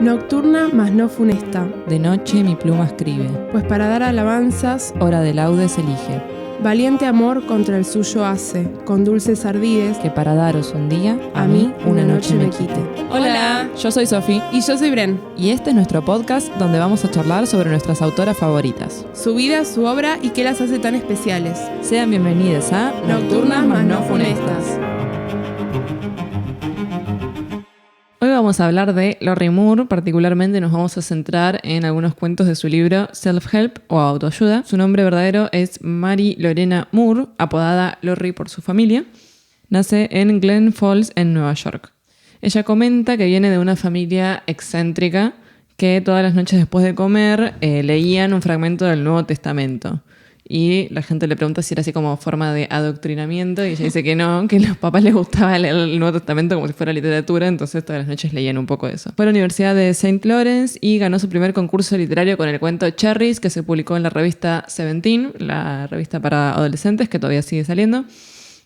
Nocturna, mas no funesta. De noche mi pluma escribe. Pues para dar alabanzas, Hora de laudes elige. valiente amor contra el suyo hace, con dulces ardides, Que para daros un día, a mí una noche me quite. Hola, yo soy Sofi. Y yo soy Bren. Y este es nuestro podcast donde vamos a charlar sobre nuestras autoras favoritas. Su vida, su obra y qué las hace tan especiales. Sean bienvenidas a Nocturnas, mas no funestas. Hoy vamos a hablar de Lorrie Moore, particularmente nos vamos a centrar en algunos cuentos de su libro Self-Help o Autoayuda. Su nombre verdadero es Mary Lorena Moore, apodada Lorrie por su familia. Nace en Glen Falls, en Nueva York. Ella comenta que viene de una familia excéntrica que todas las noches después de comer leían un fragmento del Nuevo Testamento. Y la gente le pregunta si era así como forma de adoctrinamiento y ella dice que no, que a los papás les gustaba leer el Nuevo Testamento como si fuera literatura, entonces todas las noches leían un poco de eso. Fue a la Universidad de St. Lawrence y ganó su primer concurso literario con el cuento Cherries, que se publicó en la revista Seventeen, la revista para adolescentes que todavía sigue saliendo.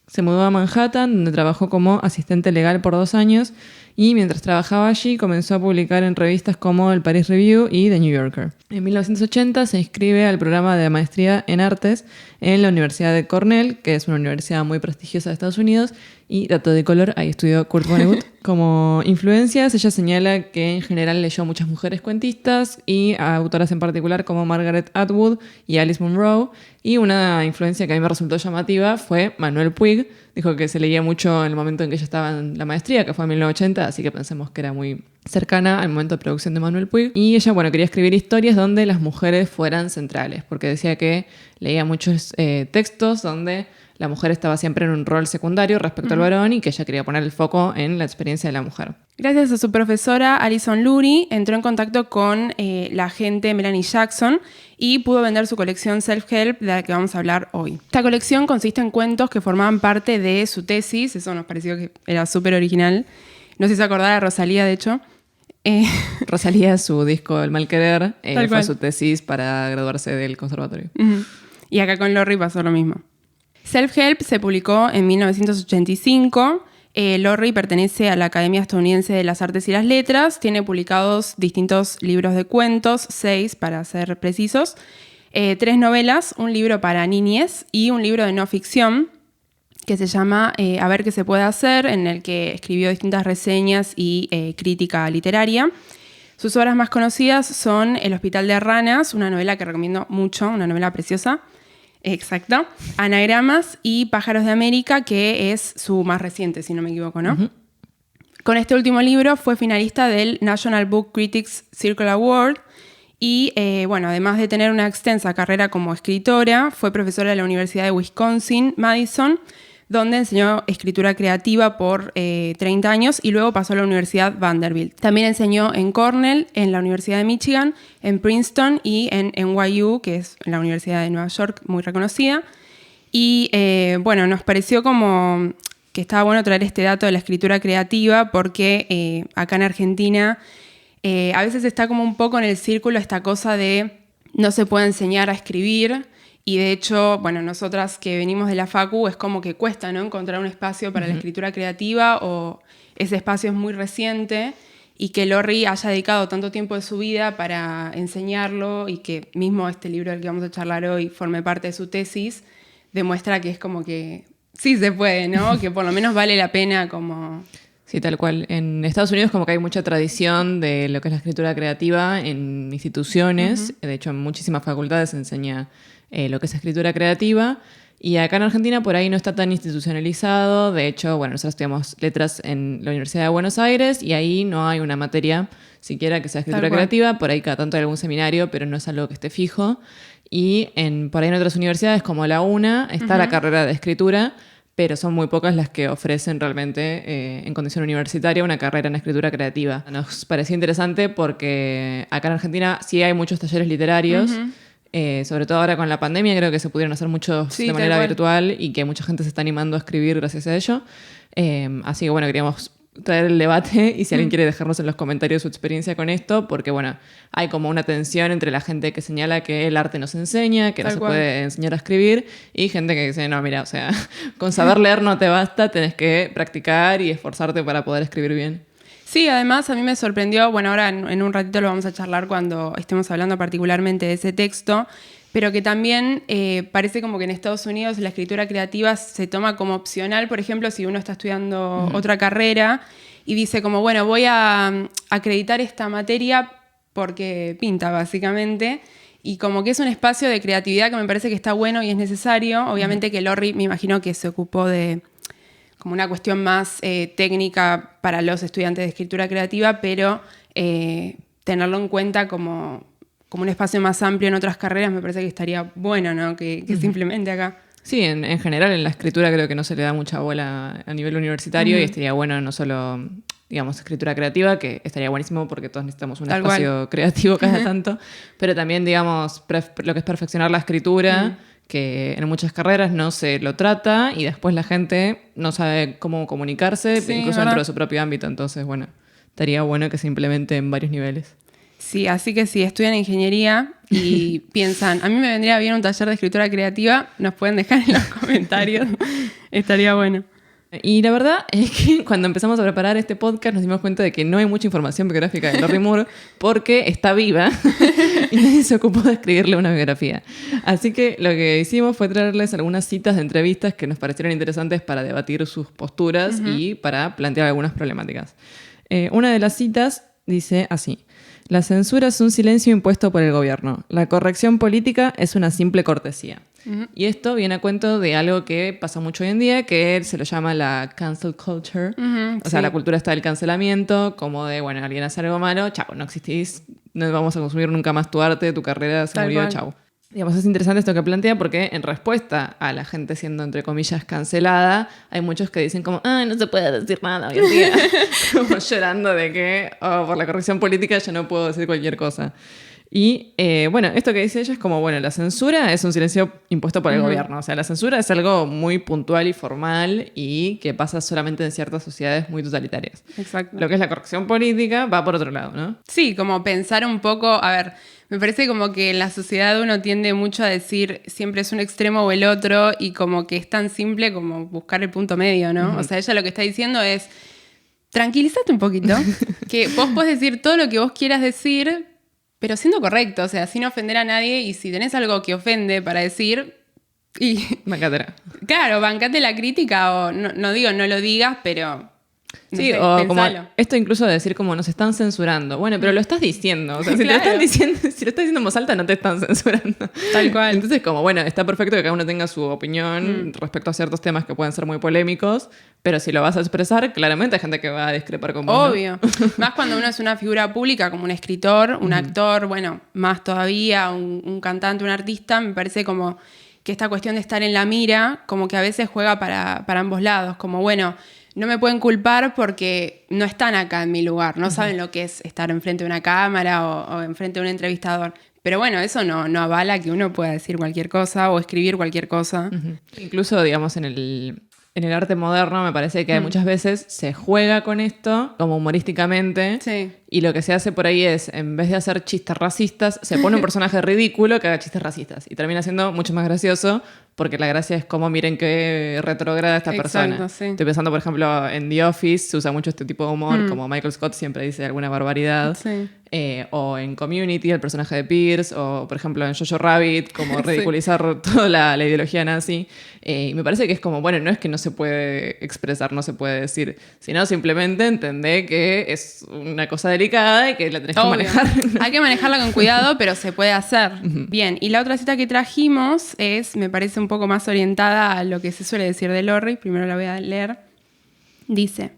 Se mudó a Manhattan, donde trabajó como asistente legal por 2 años y mientras trabajaba allí comenzó a publicar en revistas como el Paris Review y The New Yorker. En 1980 se inscribe al programa de maestría en artes en la Universidad de Cornell, que es una universidad muy prestigiosa de Estados Unidos, y dato de color, ahí estudió Kurt Vonnegut. Como influencias, ella señala que en general leyó muchas mujeres cuentistas y a autoras en particular como Margaret Atwood y Alice Munro, y una influencia que a mí me resultó llamativa fue Manuel Puig. Dijo que se leía mucho en el momento en que ella estaba en la maestría, que fue en 1980, así que pensemos que era muy cercana al momento de producción de Manuel Puig. Y ella, quería escribir historias donde las mujeres fueran centrales, porque decía que leía muchos textos donde la mujer estaba siempre en un rol secundario respecto al varón y que ella quería poner el foco en la experiencia de la mujer. Gracias a su profesora Alison Lurie, entró en contacto con la agente Melanie Jackson y pudo vender su colección Self-Help, de la que vamos a hablar hoy. Esta colección consiste en cuentos que formaban parte de su tesis, eso nos pareció que era súper original. No sé si se acordaba de Rosalía, de hecho. Rosalía, su disco El Mal Querer, fue cual. su tesis para graduarse del conservatorio. Uh-huh. Y acá con Lorrie pasó lo mismo. Self-Help se publicó en 1985. Lorrie pertenece a la Academia Estadounidense de las Artes y las Letras. Tiene publicados distintos libros de cuentos, 6 para ser precisos, 3 novelas, un libro para niñez y un libro de no ficción que se llama A ver qué se puede hacer, en el que escribió distintas reseñas y crítica literaria. Sus obras más conocidas son El Hospital de Ranas, una novela que recomiendo mucho, una novela preciosa. Exacto. Anagramas y Pájaros de América, que es su más reciente, si no me equivoco, ¿no? Uh-huh. Con este último libro fue finalista del National Book Critics Circle Award y, además de tener una extensa carrera como escritora, fue profesora de la Universidad de Wisconsin-Madison, donde enseñó escritura creativa por 30 años y luego pasó a la Universidad Vanderbilt. También enseñó en Cornell, en la Universidad de Michigan, en Princeton y en NYU, que es la Universidad de Nueva York, muy reconocida. Y nos pareció como que estaba bueno traer este dato de la escritura creativa porque acá en Argentina a veces está como un poco en el círculo esta cosa de no se puede enseñar a escribir. Y de hecho, nosotras que venimos de la facu es como que cuesta, ¿no?, encontrar un espacio para la escritura creativa o ese espacio es muy reciente y que Lorrie haya dedicado tanto tiempo de su vida para enseñarlo y que mismo este libro del que vamos a charlar hoy forme parte de su tesis, demuestra que es como que sí se puede, ¿no? Que por lo menos vale la pena como... Sí, tal cual. En Estados Unidos como que hay mucha tradición de lo que es la escritura creativa en instituciones. Uh-huh. De hecho, en muchísimas facultades se enseña lo que es escritura creativa. Y acá en Argentina por ahí no está tan institucionalizado. De hecho, nosotros estudiamos letras en la Universidad de Buenos Aires y ahí no hay una materia siquiera que sea escritura creativa. Por ahí cada tanto hay algún seminario, pero no es algo que esté fijo. Y por ahí en otras universidades como la UNA está la carrera de escritura, pero son muy pocas las que ofrecen realmente en condición universitaria una carrera en escritura creativa. Nos pareció interesante porque acá en Argentina sí hay muchos talleres literarios, sobre todo ahora con la pandemia creo que se pudieron hacer muchos de manera virtual y que mucha gente se está animando a escribir gracias a ello. Así que queríamos traer el debate y si alguien quiere dejarnos en los comentarios su experiencia con esto, porque hay como una tensión entre la gente que señala que el arte no se enseña, que no se puede enseñar a escribir, y gente que dice, no, mira, con saber leer no te basta, tenés que practicar y esforzarte para poder escribir bien. Sí, además a mí me sorprendió, bueno, ahora en un ratito lo vamos a charlar cuando estemos hablando particularmente de ese texto, pero que también parece como que en Estados Unidos la escritura creativa se toma como opcional, por ejemplo, si uno está estudiando otra carrera y dice como, bueno, voy a acreditar esta materia porque pinta, básicamente, y como que es un espacio de creatividad que me parece que está bueno y es necesario. Obviamente que Lorri, me imagino que se ocupó de como una cuestión más técnica para los estudiantes de escritura creativa, pero tenerlo en cuenta como un espacio más amplio en otras carreras me parece que estaría bueno, ¿no? Que simplemente acá. Sí, en general en la escritura creo que no se le da mucha bola a nivel universitario y estaría bueno no solo, digamos, escritura creativa, que estaría buenísimo porque todos necesitamos un espacio creativo cada tanto, pero también, digamos, lo que es perfeccionar la escritura, que en muchas carreras no se lo trata y después la gente no sabe cómo comunicarse, incluso dentro de su propio ámbito. Entonces, bueno, estaría bueno que se implemente en varios niveles. Sí, así que si estudian ingeniería y piensan, a mí me vendría bien un taller de escritura creativa, nos pueden dejar en los comentarios, estaría bueno. Y la verdad es que cuando empezamos a preparar este podcast nos dimos cuenta de que no hay mucha información biográfica de Lorri Moore porque está viva y nadie se ocupó de escribirle una biografía. Así que lo que hicimos fue traerles algunas citas de entrevistas que nos parecieron interesantes para debatir sus posturas y para plantear algunas problemáticas. Una de las citas dice así: la censura es un silencio impuesto por el gobierno. La corrección política es una simple cortesía. Y esto viene a cuento de algo que pasa mucho hoy en día, que se lo llama la cancel culture. O sea, la cultura está del cancelamiento, como de, bueno, alguien hace algo malo, chao, no existís, no vamos a consumir nunca más tu arte, tu carrera se murió, chao. Digamos, es interesante esto que plantea porque en respuesta a la gente siendo, entre comillas, cancelada, hay muchos que dicen como, ay, no se puede decir nada hoy en día. Como llorando de que por la corrección política ya no puedo decir cualquier cosa. Y bueno, esto que dice ella es como, bueno, la censura es un silencio impuesto por el gobierno. O sea, la censura es algo muy puntual y formal y que pasa solamente en ciertas sociedades muy totalitarias. Exacto. Lo que es la corrección política va por otro lado, ¿no? Sí, como pensar un poco, a ver, me parece como que en la sociedad uno tiende mucho a decir siempre es un extremo o el otro y como que es tan simple como buscar el punto medio, ¿no? O sea, ella lo que está diciendo es, tranquilízate un poquito, que vos podés decir todo lo que vos quieras decir, pero siendo correcto, o sea, sin ofender a nadie, y si tenés algo que ofende para decir, y bancátela. Claro, bancate la crítica, o no digo no lo digas, pero no sí, sé, o pensalo. Como esto incluso de decir como nos están censurando. Bueno, pero lo estás diciendo. O sea, si Claro. te lo están diciendo, si lo estás diciendo en voz alta, no te están censurando. Tal cual. Entonces, como bueno, está perfecto que cada uno tenga su opinión respecto a ciertos temas que pueden ser muy polémicos, pero si lo vas a expresar, claramente hay gente que va a discrepar con vos. Obvio. ¿No? Más cuando uno es una figura pública, como un escritor, un actor, bueno, más todavía, un cantante, un artista, me parece como que esta cuestión de estar en la mira, como que a veces juega para ambos lados, como bueno, no me pueden culpar porque no están acá en mi lugar, no saben lo que es estar enfrente de una cámara o enfrente de un entrevistador. Pero bueno, eso no avala que uno pueda decir cualquier cosa o escribir cualquier cosa. Incluso, digamos, en el arte moderno me parece que muchas veces se juega con esto como humorísticamente. Sí. Y lo que se hace por ahí es, en vez de hacer chistes racistas, se pone un personaje ridículo que haga chistes racistas. Y termina siendo mucho más gracioso porque la gracia es como miren qué retrógrada esta persona. Sí. Estoy pensando, por ejemplo, en The Office se usa mucho este tipo de humor, como Michael Scott siempre dice alguna barbaridad. Sí. O en Community, el personaje de Pierce, o por ejemplo en Jojo Rabbit, como ridiculizar toda la ideología nazi. Y me parece que es como, bueno, no es que no se puede expresar, no se puede decir, sino simplemente entender que es una cosa delicada y que la tenés que manejar. Hay que manejarla con cuidado, pero se puede hacer. Bien, y la otra cita que trajimos es, me parece un poco más orientada a lo que se suele decir de Lorri, primero la voy a leer. Dice,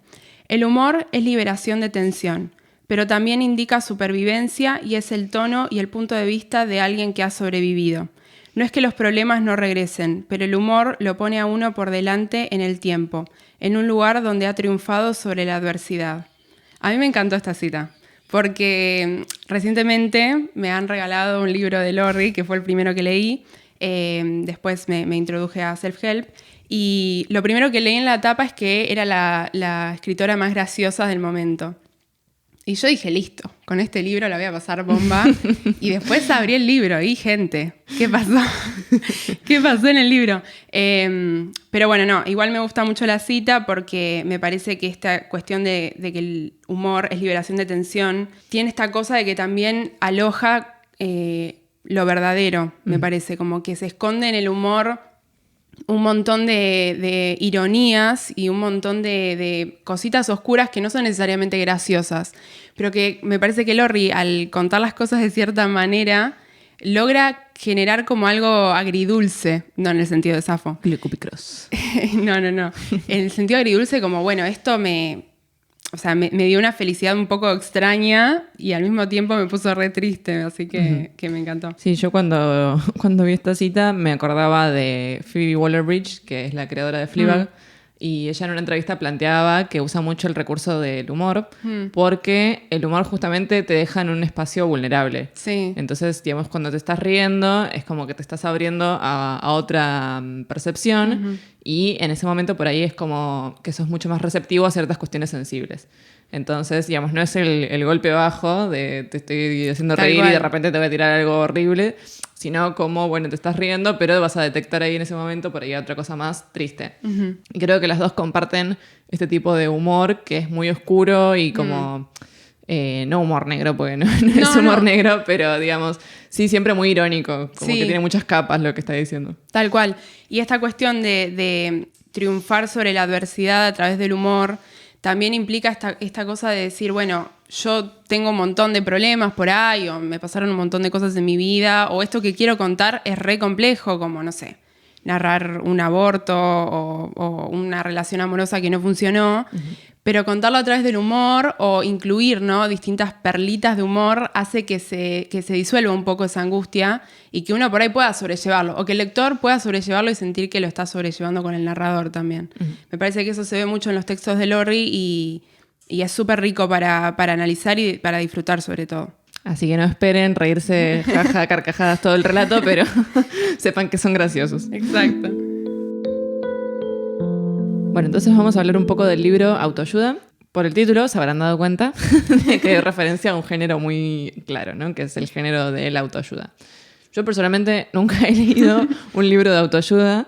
el humor es liberación de tensión, pero también indica supervivencia y es el tono y el punto de vista de alguien que ha sobrevivido. No es que los problemas no regresen, pero el humor lo pone a uno por delante en el tiempo, en un lugar donde ha triunfado sobre la adversidad. A mí me encantó esta cita, porque recientemente me han regalado un libro de Lorri, que fue el primero que leí, después me introduje a Self-Help, y lo primero que leí en la tapa es que era la escritora más graciosa del momento. Y yo dije, listo, con este libro la voy a pasar bomba. Y después abrí el libro y, gente, ¿qué pasó? ¿Qué pasó en el libro? Pero bueno, no, igual me gusta mucho la cita porque me parece que esta cuestión de que el humor es liberación de tensión, tiene esta cosa de que también aloja lo verdadero, me parece, como que se esconde en el humor un montón de ironías y un montón de cositas oscuras que no son necesariamente graciosas, pero que me parece que Lorri, al contar las cosas de cierta manera, logra generar como algo agridulce, no en el sentido de Safo. Glicupicross. No. En el sentido agridulce, como, bueno, esto me dio una felicidad un poco extraña y al mismo tiempo me puso re triste, así que me encantó. Sí, yo cuando vi esta cita me acordaba de Phoebe Waller-Bridge, que es la creadora de Fleabag, y ella en una entrevista planteaba que usa mucho el recurso del humor porque el humor justamente te deja en un espacio vulnerable. Sí. Entonces, digamos, cuando te estás riendo es como que te estás abriendo a otra percepción y en ese momento por ahí es como que sos mucho más receptivo a ciertas cuestiones sensibles. Entonces, digamos, no es el golpe bajo de te estoy haciendo Tal reír cual. y de repente te voy a tirar algo horrible, sino como, bueno, te estás riendo, pero vas a detectar ahí en ese momento por ahí otra cosa más triste. Y creo que las dos comparten este tipo de humor que es muy oscuro y como... no humor negro, porque no es humor negro, pero digamos, sí, siempre muy irónico, como que tiene muchas capas lo que está diciendo. Tal cual. Y esta cuestión de triunfar sobre la adversidad a través del humor también implica esta cosa de decir, bueno, yo tengo un montón de problemas por ahí, o me pasaron un montón de cosas en mi vida, o esto que quiero contar es re complejo, como, no sé, narrar un aborto o una relación amorosa que no funcionó, pero contarlo a través del humor o incluir, ¿no?, distintas perlitas de humor hace que se disuelva un poco esa angustia y que uno por ahí pueda sobrellevarlo, o que el lector pueda sobrellevarlo y sentir que lo está sobrellevando con el narrador también. Me parece que eso se ve mucho en los textos de Lorri y es súper rico para analizar y para disfrutar sobre todo. Así que no esperen reírse jaja, carcajadas todo el relato, pero sepan que son graciosos. Exacto. Bueno, entonces vamos a hablar un poco del libro Autoayuda. Por el título se habrán dado cuenta de que referencia a un género muy claro, ¿no? Que es el género de la autoayuda. Yo personalmente nunca he leído un libro de autoayuda,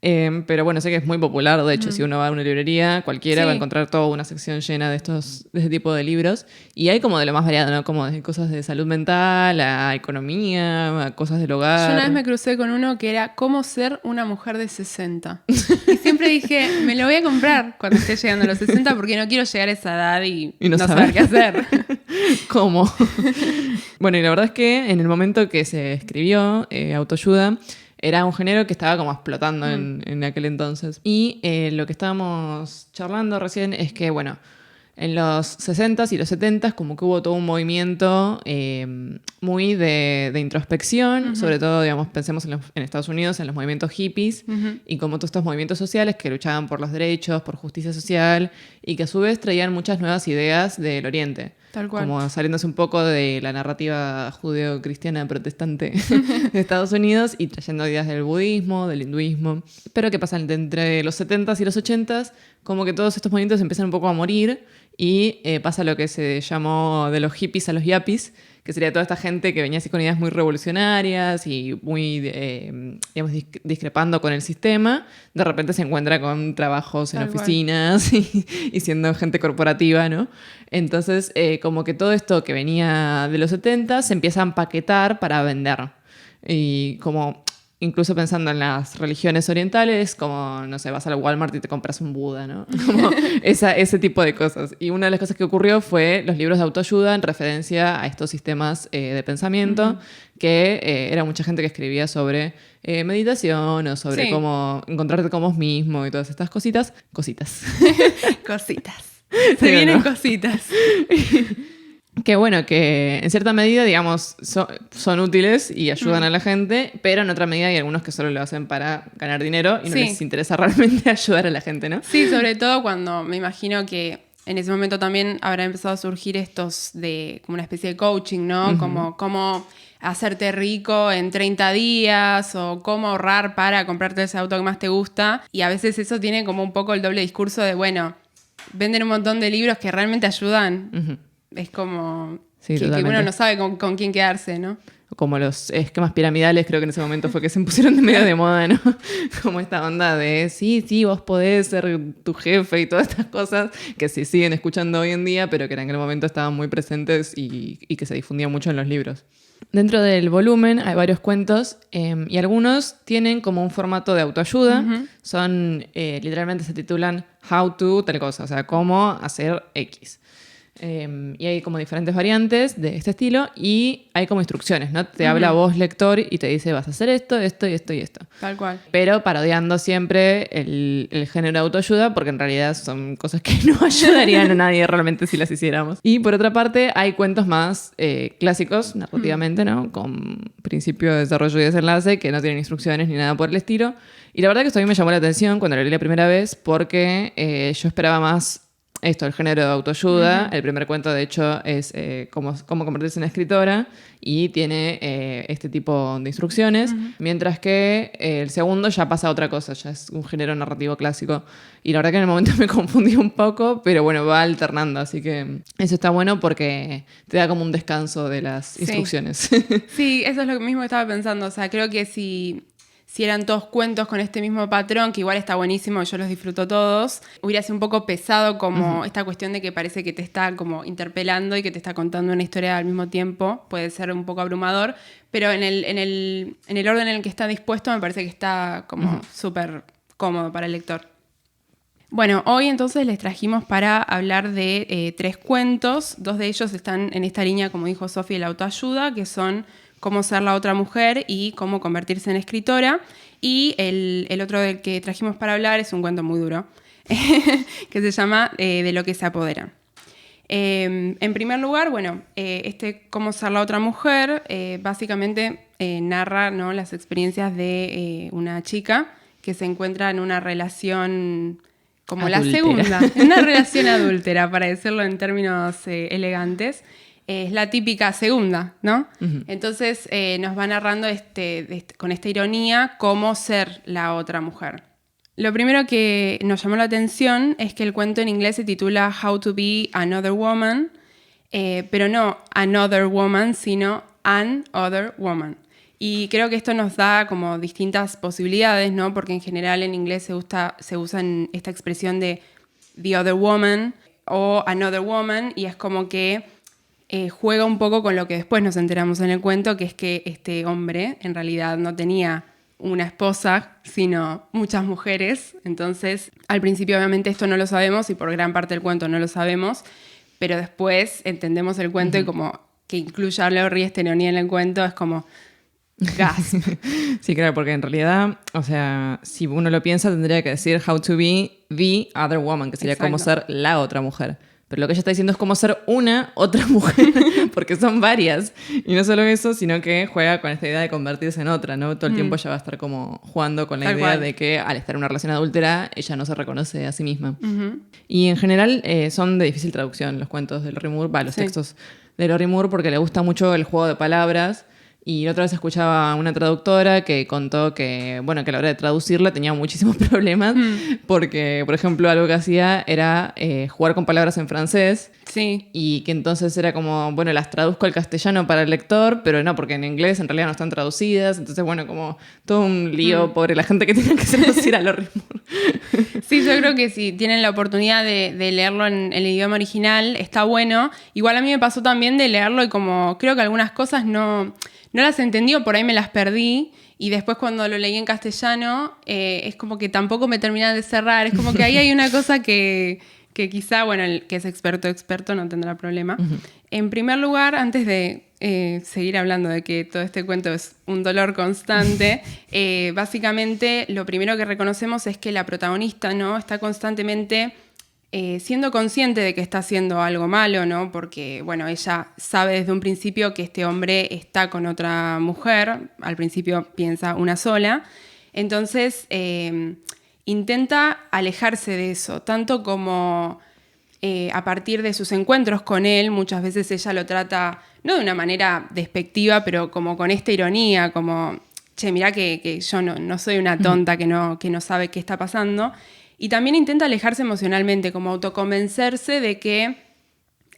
pero bueno, sé que es muy popular. De hecho, si uno va a una librería, cualquiera va a encontrar toda una sección llena de este tipo de libros. Y hay como de lo más variado, ¿no? Como de cosas de salud mental, a economía, a cosas del hogar. Yo una vez me crucé con uno que era cómo ser una mujer de 60. Y siempre dije, me lo voy a comprar cuando esté llegando a los 60 porque no quiero llegar a esa edad y no saber qué hacer. ¿Cómo? Bueno, y la verdad es que en el momento que se escribió autoayuda, era un género que estaba como explotando en aquel entonces. Y lo que estábamos charlando recién es que, bueno, en los 60s y los 70s como que hubo todo un movimiento muy de introspección, sobre todo, digamos, pensemos en Estados Unidos, en los movimientos hippies, y como todos estos movimientos sociales que luchaban por los derechos, por justicia social, y que a su vez traían muchas nuevas ideas del Oriente. Tal cual. Como saliéndose un poco de la narrativa judeo-cristiana protestante de Estados Unidos y trayendo ideas del budismo, del hinduismo. Pero ¿qué pasa? Entre los 70s y los 80s, como que todos estos movimientos empiezan un poco a morir y pasa lo que se llamó de los hippies a los yappies, que sería toda esta gente que venía así con ideas muy revolucionarias y muy, digamos, discrepando con el sistema. De repente se encuentra con trabajos en oficinas y siendo gente corporativa, ¿no? Entonces, como que todo esto que venía de los 70 se empieza a empaquetar para vender. Y como... Incluso pensando en las religiones orientales, como, no sé, vas al Walmart y te compras un Buda, ¿no? Como ese tipo de cosas. Y una de las cosas que ocurrió fue los libros de autoayuda en referencia a estos sistemas de pensamiento, que era mucha gente que escribía sobre meditación o sobre cómo encontrarte con vos mismo y todas estas cositas. Cositas. Se vienen cositas. Que bueno, que en cierta medida, digamos, son útiles y ayudan a la gente, pero en otra medida hay algunos que solo lo hacen para ganar dinero y no les interesa realmente ayudar a la gente, ¿no? Sí, sobre todo cuando me imagino que en ese momento también habrá empezado a surgir estos de como una especie de coaching, ¿no? Como cómo hacerte rico en 30 días o cómo ahorrar para comprarte ese auto que más te gusta. Y a veces eso tiene como un poco el doble discurso de, bueno, venden un montón de libros que realmente ayudan. es como Sí, que totalmente. uno no sabe con quién quedarse, ¿no? Como los esquemas piramidales, creo que en ese momento fue que se pusieron de medio de moda, ¿no? Como esta onda de, sí, vos podés ser tu jefe y todas estas cosas que se siguen escuchando hoy en día, pero que en aquel momento estaban muy presentes y que se difundían mucho en los libros. Dentro del volumen hay varios cuentos y algunos tienen como un formato de autoayuda. Ujú. Son, literalmente se titulan How to tal cosa, o sea, cómo hacer X. Y hay como diferentes variantes de este estilo y hay como instrucciones, ¿no? Te habla vos, lector, y te dice vas a hacer esto, esto y esto y esto. Tal cual. Pero parodiando siempre el género de autoayuda, porque en realidad son cosas que no ayudarían a nadie realmente si las hiciéramos. Y por otra parte, hay cuentos más clásicos, narrativamente, ¿no? Con principio de desarrollo y desenlace, que no tienen instrucciones ni nada por el estilo. Y la verdad que esto a mí me llamó la atención cuando lo leí la primera vez, porque yo esperaba más esto, el género de autoayuda. El primer cuento, de hecho, es cómo convertirse en escritora y tiene este tipo de instrucciones, mientras que el segundo ya pasa a otra cosa, ya es un género narrativo clásico. Y la verdad que en el momento me confundí un poco, pero bueno, va alternando, así que eso está bueno porque te da como un descanso de las instrucciones. Sí, eso es lo mismo que estaba pensando. O sea, creo que si eran todos cuentos con este mismo patrón, que igual está buenísimo, yo los disfruto todos, hubiera sido un poco pesado como esta cuestión de que parece que te está como interpelando y que te está contando una historia al mismo tiempo. Puede ser un poco abrumador, pero en el orden en el que está dispuesto me parece que está como súper cómodo para el lector. Bueno, hoy entonces les trajimos para hablar de 3 cuentos. 2 de ellos están en esta línea, como dijo Sofi, de la autoayuda, que son Cómo ser la otra mujer y Cómo convertirse en escritora. Y el otro del que trajimos para hablar es un cuento muy duro, que se llama De lo que se apodera. En primer lugar, bueno, este Cómo ser la otra mujer básicamente narra, ¿no?, las experiencias de una chica que se encuentra en una relación como adúltera. la segunda, en una relación adúltera, para decirlo en términos elegantes. Es la típica segunda, ¿no? Entonces nos va narrando con esta ironía cómo ser la otra mujer. Lo primero que nos llamó la atención es que el cuento en inglés se titula How to be Another Woman, pero no Another Woman, sino An Other Woman. Y creo que esto nos da como distintas posibilidades, ¿no? Porque en general en inglés se usa esta expresión de the other woman o another woman, y es como que juega un poco con lo que después nos enteramos en el cuento, que es que este hombre en realidad no tenía una esposa, sino muchas mujeres. Entonces, al principio obviamente esto no lo sabemos y por gran parte del cuento no lo sabemos, pero después entendemos el cuento y como que incluya a Lorrie esta ironía en el cuento es como gasp. Sí, claro, porque en realidad, o sea, si uno lo piensa, tendría que decir how to be the other woman, que sería Exacto. cómo ser la otra mujer. Pero lo que ella está diciendo es cómo ser una otra mujer, porque son varias. Y no solo eso, sino que juega con esta idea de convertirse en otra, ¿no? Todo el tiempo ella va a estar como jugando con la Tal idea cual. de que al estar en una relación adúltera, ella no se reconoce a sí misma. Y en general son de difícil traducción los cuentos de Lorrie Moore, los Sí. textos de Lorrie Moore, porque le gusta mucho el juego de palabras. Y otra vez escuchaba a una traductora que contó que, bueno, que a la hora de traducirla tenía muchísimos problemas porque, por ejemplo, algo que hacía era jugar con palabras en francés. Sí. Y que entonces era como, bueno, las traduzco al castellano para el lector, pero no, porque en inglés en realidad no están traducidas. Entonces, bueno, como todo un lío, pobre la gente que tiene que traducir a Lorrie Moore. Sí, yo creo que si tienen la oportunidad de leerlo en el idioma original, está bueno. Igual a mí me pasó también de leerlo y como creo que algunas cosas no las entendí o por ahí me las perdí. Y después cuando lo leí en castellano, es como que tampoco me terminan de cerrar. Es como que ahí hay una cosa que quizá, bueno, el que es experto no tendrá problema. En primer lugar, antes de seguir hablando de que todo este cuento es un dolor constante, básicamente lo primero que reconocemos es que la protagonista, ¿no?, está constantemente siendo consciente de que está haciendo algo malo, ¿no? Porque, bueno, ella sabe desde un principio que este hombre está con otra mujer. Al principio piensa una sola. Entonces, intenta alejarse de eso, tanto como a partir de sus encuentros con él. Muchas veces ella lo trata, no de una manera despectiva, pero como con esta ironía, como, che, mirá que yo no soy una tonta que no sabe qué está pasando. Y también intenta alejarse emocionalmente, como autoconvencerse de que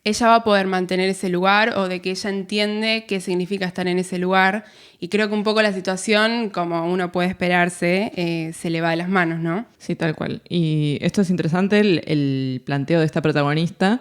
ella va a poder mantener ese lugar o de que ella entiende qué significa estar en ese lugar. Y creo que un poco la situación, como uno puede esperarse, se le va de las manos, ¿no? Sí, tal cual. Y esto es interesante, el planteo de esta protagonista,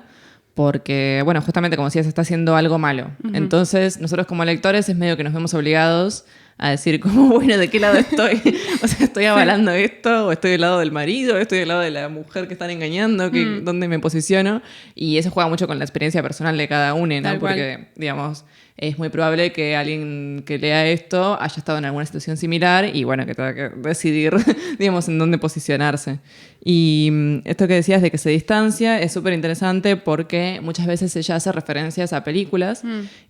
porque, bueno, justamente como decías, está haciendo algo malo. Entonces, nosotros como lectores es medio que nos vemos obligados a decir como, bueno, ¿de qué lado estoy? O sea, ¿estoy avalando esto? ¿O estoy del lado del marido? ¿O estoy del lado de la mujer que están engañando? ¿Dónde me posiciono? Y eso juega mucho con la experiencia personal de cada uno, ¿no? Tal cual. Porque, digamos, es muy probable que alguien que lea esto haya estado en alguna situación similar y, bueno, que tenga que decidir, digamos, en dónde posicionarse. Y esto que decías de que se distancia es súper interesante porque muchas veces ella hace referencias a películas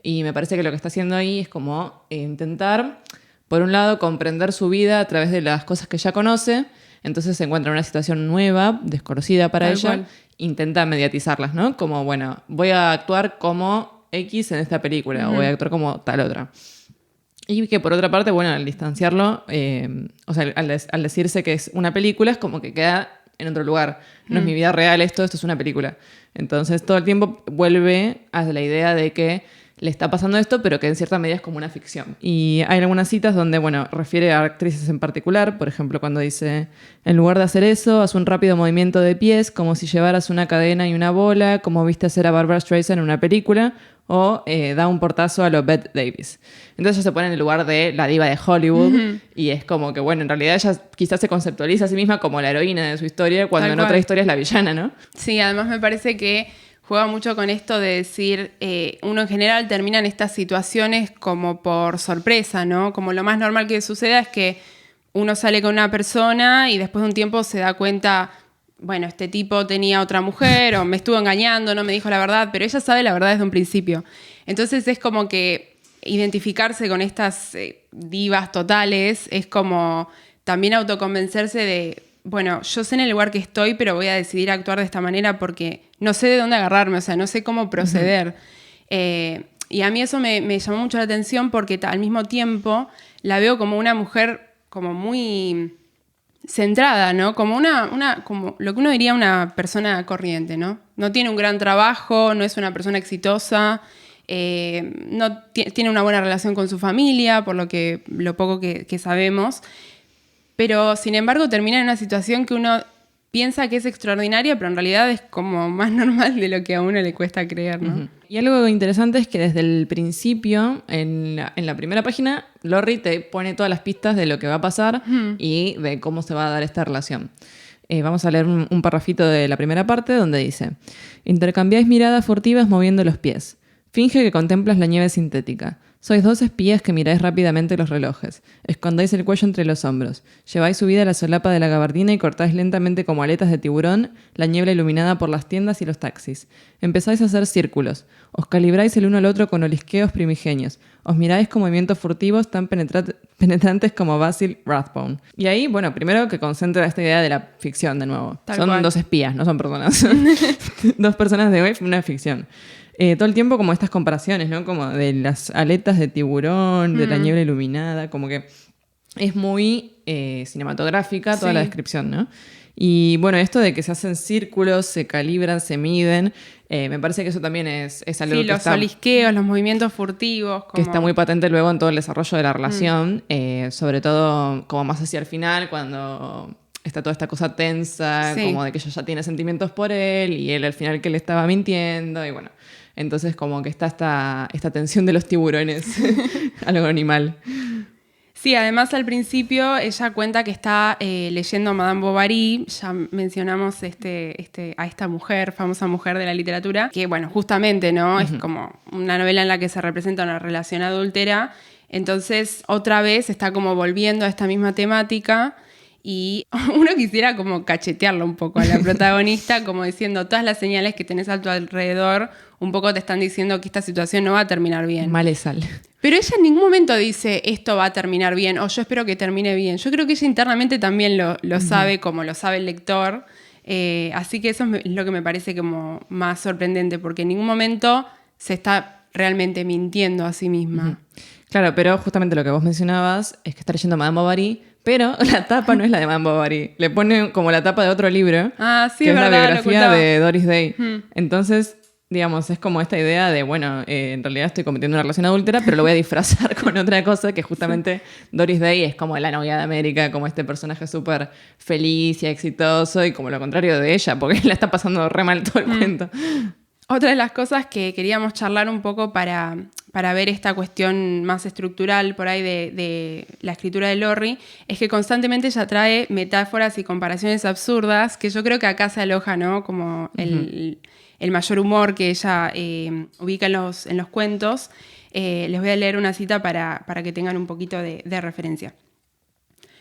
y me parece que lo que está haciendo ahí es como intentar, por un lado, comprender su vida a través de las cosas que ya conoce. Entonces se encuentra en una situación nueva, desconocida para Tal ella, cual. intenta mediatizarlas, ¿no? Como, bueno, voy a actuar como X en esta película o voy a actuar como tal otra. Y que por otra parte, bueno, al distanciarlo, o sea, al decirse que es una película, es como que queda en otro lugar. No es mi vida real esto es una película. Entonces todo el tiempo vuelve a la idea de que le está pasando esto, pero que en cierta medida es como una ficción. Y hay algunas citas donde, bueno, refiere a actrices en particular, por ejemplo, cuando dice, en lugar de hacer eso, haz un rápido movimiento de pies, como si llevaras una cadena y una bola, como viste hacer a Barbra Streisand en una película, o da un portazo a lo Bette Davis. Entonces ella se pone en el lugar de la diva de Hollywood y es como que, bueno, en realidad ella quizás se conceptualiza a sí misma como la heroína de su historia, cuando Tal en cual. otra historia es la villana, ¿no? Sí, además me parece que juega mucho con esto de decir, uno en general termina en estas situaciones como por sorpresa, ¿no? Como lo más normal que suceda es que uno sale con una persona y después de un tiempo se da cuenta, bueno, este tipo tenía otra mujer o me estuvo engañando, no me dijo la verdad, pero ella sabe la verdad desde un principio. Entonces es como que identificarse con estas divas totales es como también autoconvencerse de, bueno, yo sé en el lugar que estoy, pero voy a decidir actuar de esta manera porque no sé de dónde agarrarme, o sea, no sé cómo proceder. Y a mí eso me llamó mucho la atención porque al mismo tiempo la veo como una mujer como muy centrada, ¿no? Como como lo que uno diría una persona corriente, ¿no? No tiene un gran trabajo, no es una persona exitosa, no tiene una buena relación con su familia, por lo poco que sabemos. Pero, sin embargo, termina en una situación que uno piensa que es extraordinaria, pero en realidad es como más normal de lo que a uno le cuesta creer, ¿no? Y algo interesante es que desde el principio, en la primera página, Lorri te pone todas las pistas de lo que va a pasar y de cómo se va a dar esta relación. Vamos a leer un parrafito de la primera parte donde dice: intercambiáis miradas furtivas moviendo los pies. Finge que contemplas la nieve sintética. Sois dos espías que miráis rápidamente los relojes. Escondáis el cuello entre los hombros. Lleváis subida la solapa de la gabardina y cortáis lentamente como aletas de tiburón la niebla iluminada por las tiendas y los taxis. Empezáis a hacer círculos. Os calibráis el uno al otro con olisqueos primigenios. Os miráis con movimientos furtivos tan penetrantes como Basil Rathbone. Y ahí, bueno, primero que concentra esta idea de la ficción de nuevo. Tal Son cual. dos espías, no son personas. Dos personas de una ficción. Todo el tiempo como estas comparaciones, ¿no? Como de las aletas de tiburón, de la niebla iluminada, como que es muy cinematográfica toda la descripción, ¿no? Y bueno, esto de que se hacen círculos, se calibran, se miden, me parece que eso también es algo Sí, que los está, olisqueos, los movimientos furtivos. que está muy patente luego en todo el desarrollo de la relación, sobre todo como más hacia el final, cuando está toda esta cosa tensa, Sí. como de que ella ya tiene sentimientos por él y él al final que le estaba mintiendo y bueno. Entonces como que está esta tensión de los tiburones, algo animal. Sí, además al principio ella cuenta que está leyendo Madame Bovary, ya mencionamos a esta mujer, famosa mujer de la literatura, que bueno, justamente, ¿no? Es como una novela en la que se representa una relación adúltera, entonces otra vez está como volviendo a esta misma temática y uno quisiera como cachetearlo un poco a la protagonista, como diciendo todas las señales que tenés a tu alrededor un poco te están diciendo que esta situación no va a terminar bien. Malesal. Pero ella en ningún momento dice esto va a terminar bien o yo espero que termine bien. Yo creo que ella internamente también lo sabe como lo sabe el lector. Así que eso es lo que me parece como más sorprendente porque en ningún momento se está realmente mintiendo a sí misma. Claro, pero justamente lo que vos mencionabas es que está leyendo Madame Bovary, pero la tapa no es la de Madame Bovary. Le ponen como la tapa de otro libro, Ah, sí, que es es la verdad, lo biografía ocultaba. de Doris Day. Entonces, Digamos, es como esta idea de, bueno, en realidad estoy cometiendo una relación adúltera, pero lo voy a disfrazar con otra cosa, que justamente Doris Day es como la novia de América, como este personaje súper feliz y exitoso, y como lo contrario de ella, porque la está pasando re mal todo el cuento. Otra de las cosas que queríamos charlar un poco para ver esta cuestión más estructural por ahí de la escritura de Lorri es que constantemente ella trae metáforas y comparaciones absurdas que yo creo que acá se aloja, ¿no? Como el mayor humor que ella ubica en los cuentos. Les voy a leer una cita para que tengan un poquito de referencia.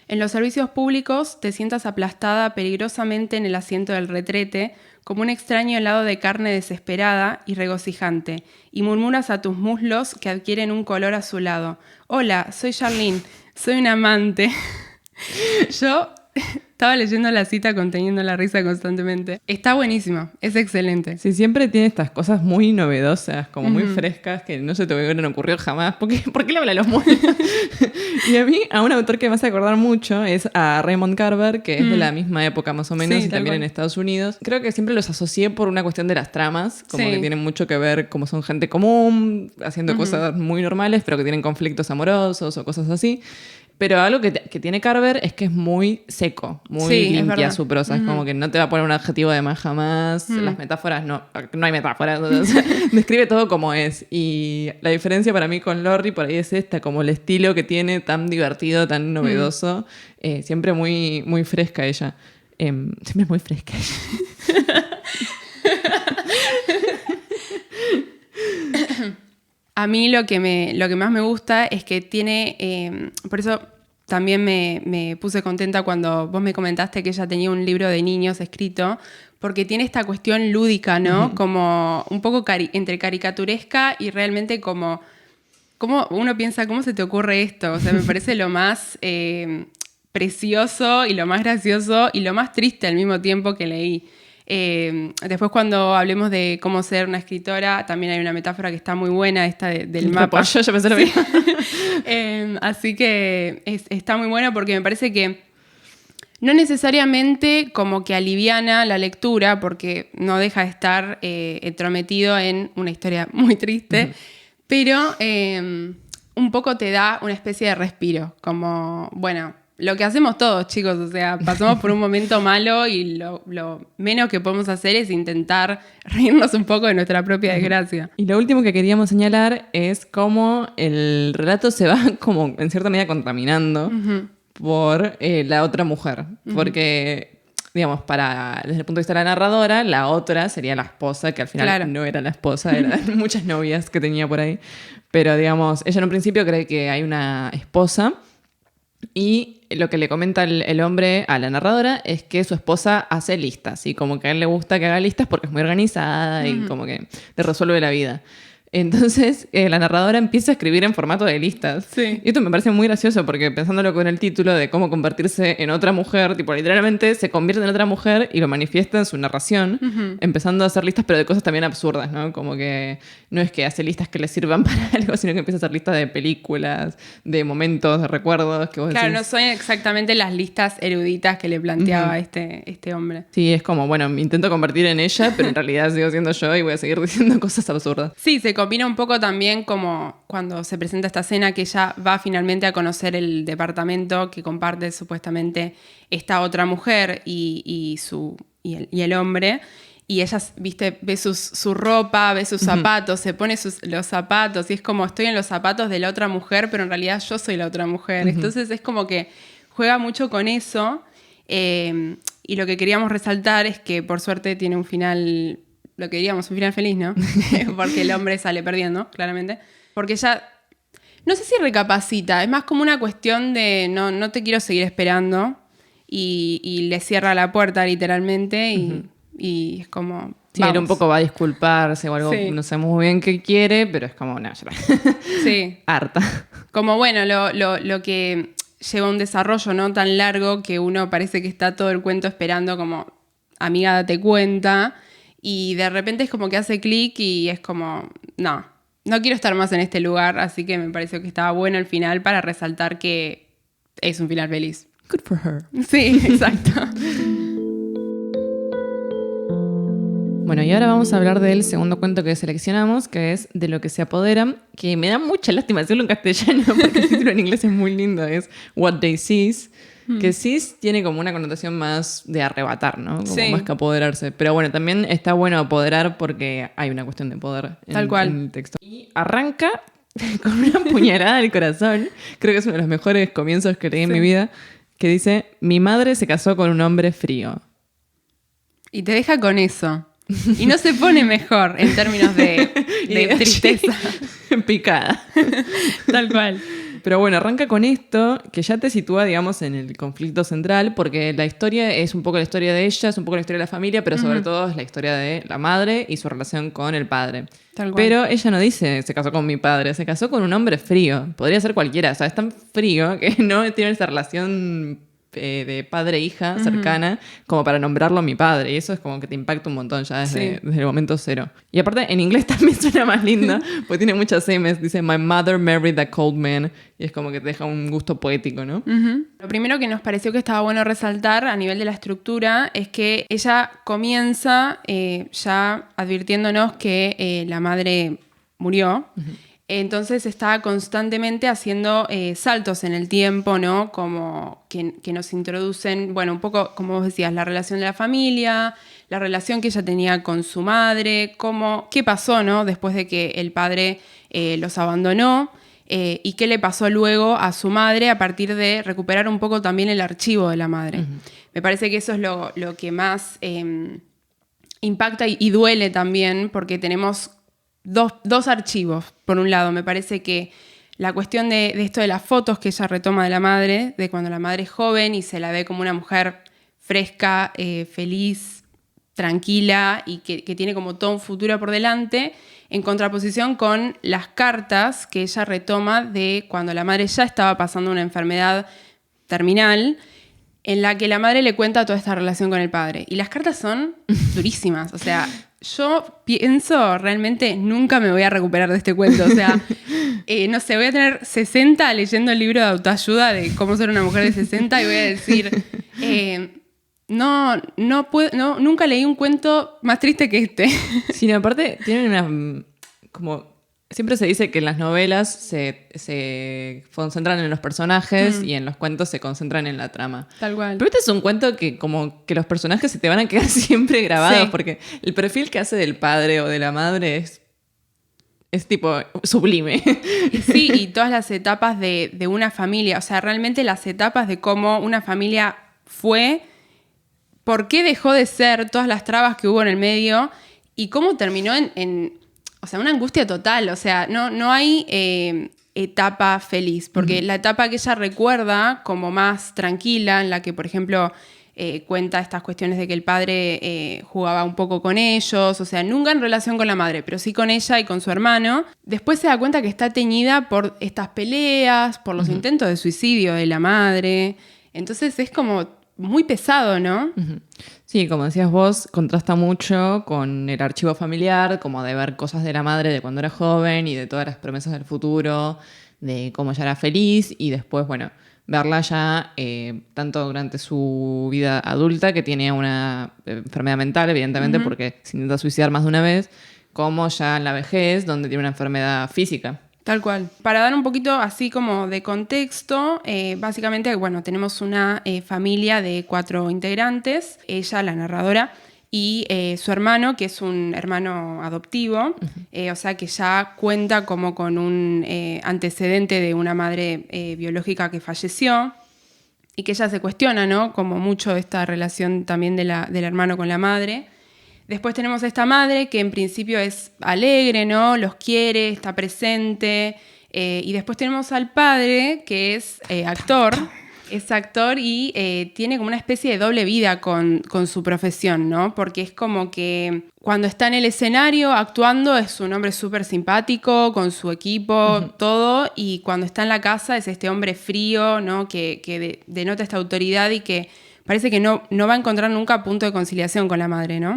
En los servicios públicos te sientas aplastada peligrosamente en el asiento del retrete, como un extraño helado de carne desesperada y regocijante, y murmuras a tus muslos que adquieren un color azulado. Hola, soy Charlene, soy un amante. Yo estaba leyendo la cita conteniendo la risa constantemente. Está buenísimo, es excelente. Sí, siempre tiene estas cosas muy novedosas, como muy frescas, que no se te hubieran ocurrido jamás. ¿Por qué le habla a los mulos? Y a mí, a un autor que me hace acordar mucho es a Raymond Carver, que es de la misma época más o menos, Sí, y también en Estados Unidos. Creo que siempre los asocié por una cuestión de las tramas, como que tienen mucho que ver, como son gente común, haciendo cosas muy normales, pero que tienen conflictos amorosos o cosas así. Pero algo que tiene Carver es que es muy seco, muy limpia su prosa. Es como que no te va a poner un adjetivo de más jamás. Las metáforas, no hay metáforas. O sea, describe todo como es. Y la diferencia para mí con Lorri por ahí es esta, como el estilo que tiene, tan divertido, tan novedoso. Siempre muy, muy fresca ella. Siempre muy fresca ella. A mí lo que más me gusta es que tiene, por eso también me puse contenta cuando vos me comentaste que ella tenía un libro de niños escrito, porque tiene esta cuestión lúdica, ¿no? Como un poco entre caricaturesca y realmente como uno piensa, ¿cómo se te ocurre esto? O sea, me parece lo más precioso y lo más gracioso y lo más triste al mismo tiempo que leí. Después cuando hablemos de cómo ser una escritora, también hay una metáfora que está muy buena, esta del mapa. Yo pensé lo mismo. Así que está muy buena porque me parece que no necesariamente como que aliviana la lectura, porque no deja de estar entrometido en una historia muy triste, pero un poco te da una especie de respiro, como, bueno, lo que hacemos todos, chicos, o sea, pasamos por un momento malo y lo menos que podemos hacer es intentar reírnos un poco de nuestra propia desgracia. Y lo último que queríamos señalar es cómo el relato se va como en cierta medida contaminando por la otra mujer. Porque, digamos, desde el punto de vista de la narradora, la otra sería la esposa, que al final no era la esposa, eran muchas novias que tenía por ahí. Pero, digamos, ella en un principio cree que hay una esposa. Y lo que le comenta el hombre a la narradora es que su esposa hace listas y como que a él le gusta que haga listas porque es muy organizada y como que le resuelve la vida. Entonces la narradora empieza a escribir en formato de listas. Sí. Y esto me parece muy gracioso porque pensándolo con el título de cómo convertirse en otra mujer, tipo literalmente se convierte en otra mujer y lo manifiesta en su narración, empezando a hacer listas pero de cosas también absurdas, ¿no? Como que no es que hace listas que le sirvan para algo, sino que empieza a hacer listas de películas, de momentos, de recuerdos que vos Claro, decís. no son exactamente las listas eruditas que le planteaba este hombre. Sí, es como, bueno, me intento convertir en ella, pero en realidad sigo siendo yo y voy a seguir diciendo cosas absurdas. Sí, se combina un poco también como cuando se presenta esta escena que ella va finalmente a conocer el departamento que comparte supuestamente esta otra mujer y el hombre. Y ella, viste, ve su ropa, ve sus zapatos, se pone los zapatos y es como estoy en los zapatos de la otra mujer, pero en realidad yo soy la otra mujer. Entonces es como que juega mucho con eso. Y lo que queríamos resaltar es que por suerte tiene un final... Lo que diríamos, un final feliz, ¿no? Porque el hombre sale perdiendo, claramente. Porque ella, no sé si recapacita, es más como una cuestión de no te quiero seguir esperando y le cierra la puerta literalmente y es como... Sí, él un poco va a disculparse o algo, no sé muy bien qué quiere, pero es como, no, ya sí. Harta. Como bueno, lo que lleva un desarrollo no tan largo que uno parece que está todo el cuento esperando como, amiga, date cuenta... Y de repente es como que hace clic y es como, no quiero estar más en este lugar, así que me pareció que estaba bueno el final para resaltar que es un final feliz. Good for her. Sí, exacto. Bueno, y ahora vamos a hablar del segundo cuento que seleccionamos, que es De lo que se apoderan, que me da mucha lástima decirlo en castellano, porque el título en inglés es muy lindo, es What They Seize, que seize tiene como una connotación más de arrebatar, ¿no? Como Sí. más que apoderarse. Pero bueno, también está bueno apoderar porque hay una cuestión de poder Tal cual. en el texto. Y arranca con una puñalada al corazón, creo que es uno de los mejores comienzos que leí en mi vida, que dice, mi madre se casó con un hombre frío. Y te deja con eso. Y no se pone mejor en términos de tristeza. Picada. Tal cual. Pero bueno, arranca con esto, que ya te sitúa, digamos, en el conflicto central, porque la historia es un poco la historia de ella, es un poco la historia de la familia, pero sobre todo es la historia de la madre y su relación con el padre. Tal cual. Pero ella no dice, se casó con mi padre, se casó con un hombre frío. Podría ser cualquiera, o sea, es tan frío que no tiene esa relación de padre-hija cercana como para nombrarlo mi padre. Y eso es como que te impacta un montón ya desde el momento cero. Y aparte, en inglés también suena más linda, porque tiene muchas M's. Dice, my mother married a cold man. Y es como que te deja un gusto poético, ¿no? Lo primero que nos pareció que estaba bueno resaltar a nivel de la estructura es que ella comienza ya advirtiéndonos que la madre murió. Entonces está constantemente haciendo saltos en el tiempo, ¿no? Como que nos introducen, bueno, un poco, como vos decías, la relación de la familia, la relación que ella tenía con su madre, qué pasó, ¿no? Después de que el padre los abandonó y qué le pasó luego a su madre a partir de recuperar un poco también el archivo de la madre. Me parece que eso es lo que más impacta y duele también, porque tenemos dos archivos. Por un lado, me parece que la cuestión de esto de las fotos que ella retoma de la madre, de cuando la madre es joven y se la ve como una mujer fresca, feliz, tranquila y que tiene como todo un futuro por delante, en contraposición con las cartas que ella retoma de cuando la madre ya estaba pasando una enfermedad terminal, en la que la madre le cuenta toda esta relación con el padre. Y las cartas son durísimas, o sea, yo pienso, realmente nunca me voy a recuperar de este cuento. O sea, no sé, voy a tener 60 leyendo el libro de autoayuda de cómo ser una mujer de 60 y voy a decir, nunca leí un cuento más triste que este. Sí, aparte tienen una... como siempre se dice que en las novelas se concentran en los personajes y en los cuentos se concentran en la trama. Tal cual. Pero este es un cuento que como que los personajes se te van a quedar siempre grabados porque el perfil que hace del padre o de la madre es tipo sublime. Sí, y todas las etapas de una familia, o sea, realmente las etapas de cómo una familia fue, por qué dejó de ser, todas las trabas que hubo en el medio y cómo terminó en o sea, una angustia total. O sea, no hay etapa feliz, porque la etapa que ella recuerda como más tranquila, en la que, por ejemplo, cuenta estas cuestiones de que el padre jugaba un poco con ellos, o sea, nunca en relación con la madre, pero sí con ella y con su hermano. Después se da cuenta que está teñida por estas peleas, por los intentos de suicidio de la madre. Entonces es como muy pesado, ¿no? Sí, como decías vos, contrasta mucho con el archivo familiar, como de ver cosas de la madre de cuando era joven y de todas las promesas del futuro, de cómo ella era feliz y después, bueno, verla ya tanto durante su vida adulta, que tiene una enfermedad mental, evidentemente, porque se intenta suicidar más de una vez, como ya en la vejez, donde tiene una enfermedad física. Tal cual. Para dar un poquito así como de contexto, básicamente, bueno, tenemos una familia de 4 integrantes, ella, la narradora, y su hermano, que es un hermano adoptivo, o sea que ya cuenta como con un antecedente de una madre biológica que falleció, y que ella se cuestiona, ¿no? Como mucho esta relación también del hermano con la madre. Después tenemos a esta madre que en principio es alegre, ¿no? Los quiere, está presente. Y después tenemos al padre que es actor. Es actor y tiene como una especie de doble vida con su profesión, ¿no? Porque es como que cuando está en el escenario actuando es un hombre súper simpático, con su equipo, todo. Y cuando está en la casa es este hombre frío, ¿no? Que denota esta autoridad y que parece que no va a encontrar nunca punto de conciliación con la madre, ¿no?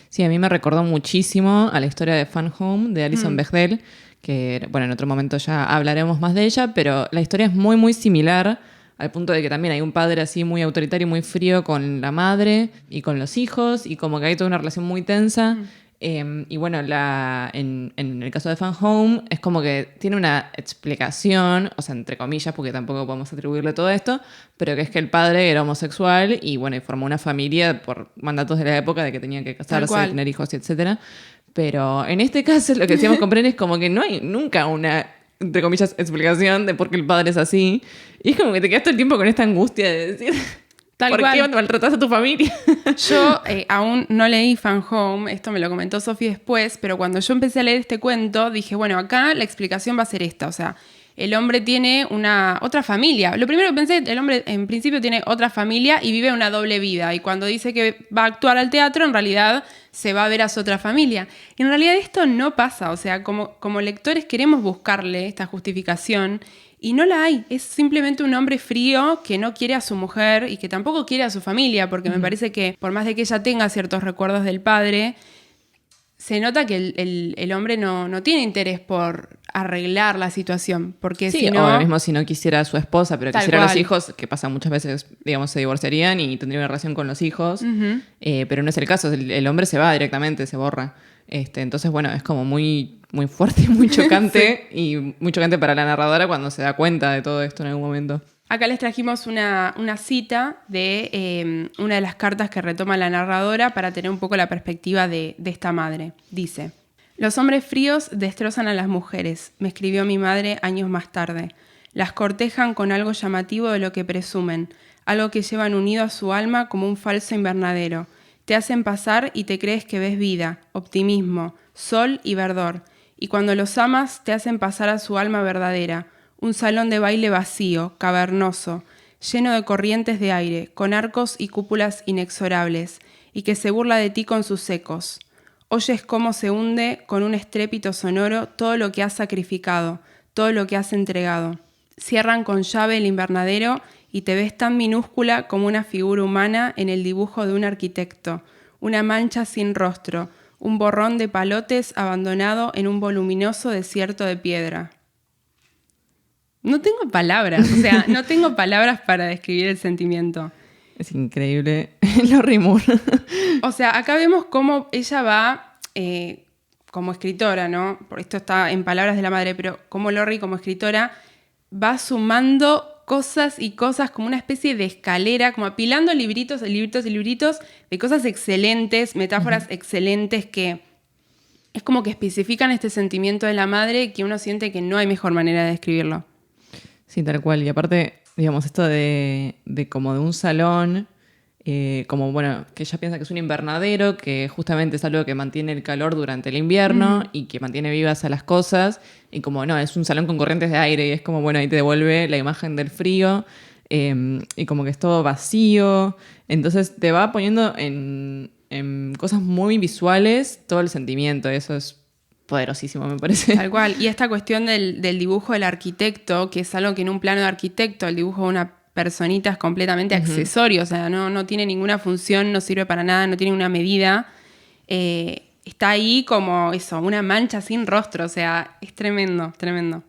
Sí, a mí me recordó muchísimo a la historia de Fun Home de Alison Bechdel, que, bueno, en otro momento ya hablaremos más de ella, pero la historia es muy, muy similar al punto de que también hay un padre así muy autoritario, muy frío con la madre y con los hijos, y como que hay toda una relación muy tensa. Y bueno, en el caso de Fan Home es como que tiene una explicación, o sea, entre comillas, porque tampoco podemos atribuirle todo esto, pero que es que el padre era homosexual y bueno, y formó una familia por mandatos de la época de que tenían que casarse, tener hijos, y etcétera. Pero en este caso lo que decíamos con Bren es como que no hay nunca una, entre comillas, explicación de por qué el padre es así. Y es como que te quedas todo el tiempo con esta angustia de decir... ¿Por qué maltratas a tu familia? Yo aún no leí Fan Home, esto me lo comentó Sofi después, pero cuando yo empecé a leer este cuento, dije, bueno, acá la explicación va a ser esta, o sea, el hombre tiene otra familia. Lo primero que pensé, el hombre en principio tiene otra familia y vive una doble vida, y cuando dice que va a actuar al teatro, en realidad se va a ver a su otra familia. Y en realidad esto no pasa, o sea, como lectores queremos buscarle esta justificación, y no la hay, es simplemente un hombre frío que no quiere a su mujer y que tampoco quiere a su familia, porque me parece que por más de que ella tenga ciertos recuerdos del padre, se nota que el hombre no tiene interés por arreglar la situación, porque sí, si no... o lo mismo si no quisiera a su esposa, pero quisiera a los hijos, que pasa muchas veces, digamos, se divorciarían y tendrían una relación con los hijos, pero no es el caso, el hombre se va directamente, se borra. Entonces, bueno, es como muy, muy fuerte y muy chocante, sí. Y muy chocante para la narradora cuando se da cuenta de todo esto en algún momento. Acá les trajimos una cita de una de las cartas que retoma la narradora para tener un poco la perspectiva de esta madre. Dice: «Los hombres fríos destrozan a las mujeres», me escribió mi madre años más tarde. «Las cortejan con algo llamativo de lo que presumen, algo que llevan unido a su alma como un falso invernadero. Te hacen pasar y te crees que ves vida, optimismo, sol y verdor. Y cuando los amas te hacen pasar a su alma verdadera, un salón de baile vacío, cavernoso, lleno de corrientes de aire, con arcos y cúpulas inexorables, y que se burla de ti con sus ecos. Oyes cómo se hunde con un estrépito sonoro todo lo que has sacrificado, todo lo que has entregado. Cierran con llave el invernadero y te ves tan minúscula como una figura humana en el dibujo de un arquitecto, una mancha sin rostro, un borrón de palotes abandonado en un voluminoso desierto de piedra». No tengo palabras, o sea, no tengo palabras para describir el sentimiento. Es increíble, Lorrie Moore. O sea, acá vemos cómo ella va, como escritora, ¿no? Por esto está en palabras de la madre, pero cómo Lorrie, como escritora, va sumando cosas y cosas como una especie de escalera, como apilando libritos de cosas excelentes, metáforas excelentes que es como que especifican este sentimiento de la madre que uno siente que no hay mejor manera de describirlo. Sí, tal cual. Y aparte, digamos, esto de como de un salón, como, bueno, que ella piensa que es un invernadero, que justamente es algo que mantiene el calor durante el invierno y que mantiene vivas a las cosas. Y como, no, es un salón con corrientes de aire y es como, bueno, ahí te devuelve la imagen del frío y como que es todo vacío. Entonces te va poniendo en cosas muy visuales todo el sentimiento. Eso es poderosísimo, me parece. Tal cual. Y esta cuestión del dibujo del arquitecto, que es algo que en un plano de arquitecto el dibujo de una personita es completamente accesorio, o sea, no tiene ninguna función, no sirve para nada, no tiene una medida. Está ahí como eso, una mancha sin rostro, o sea, es tremendo, tremendo.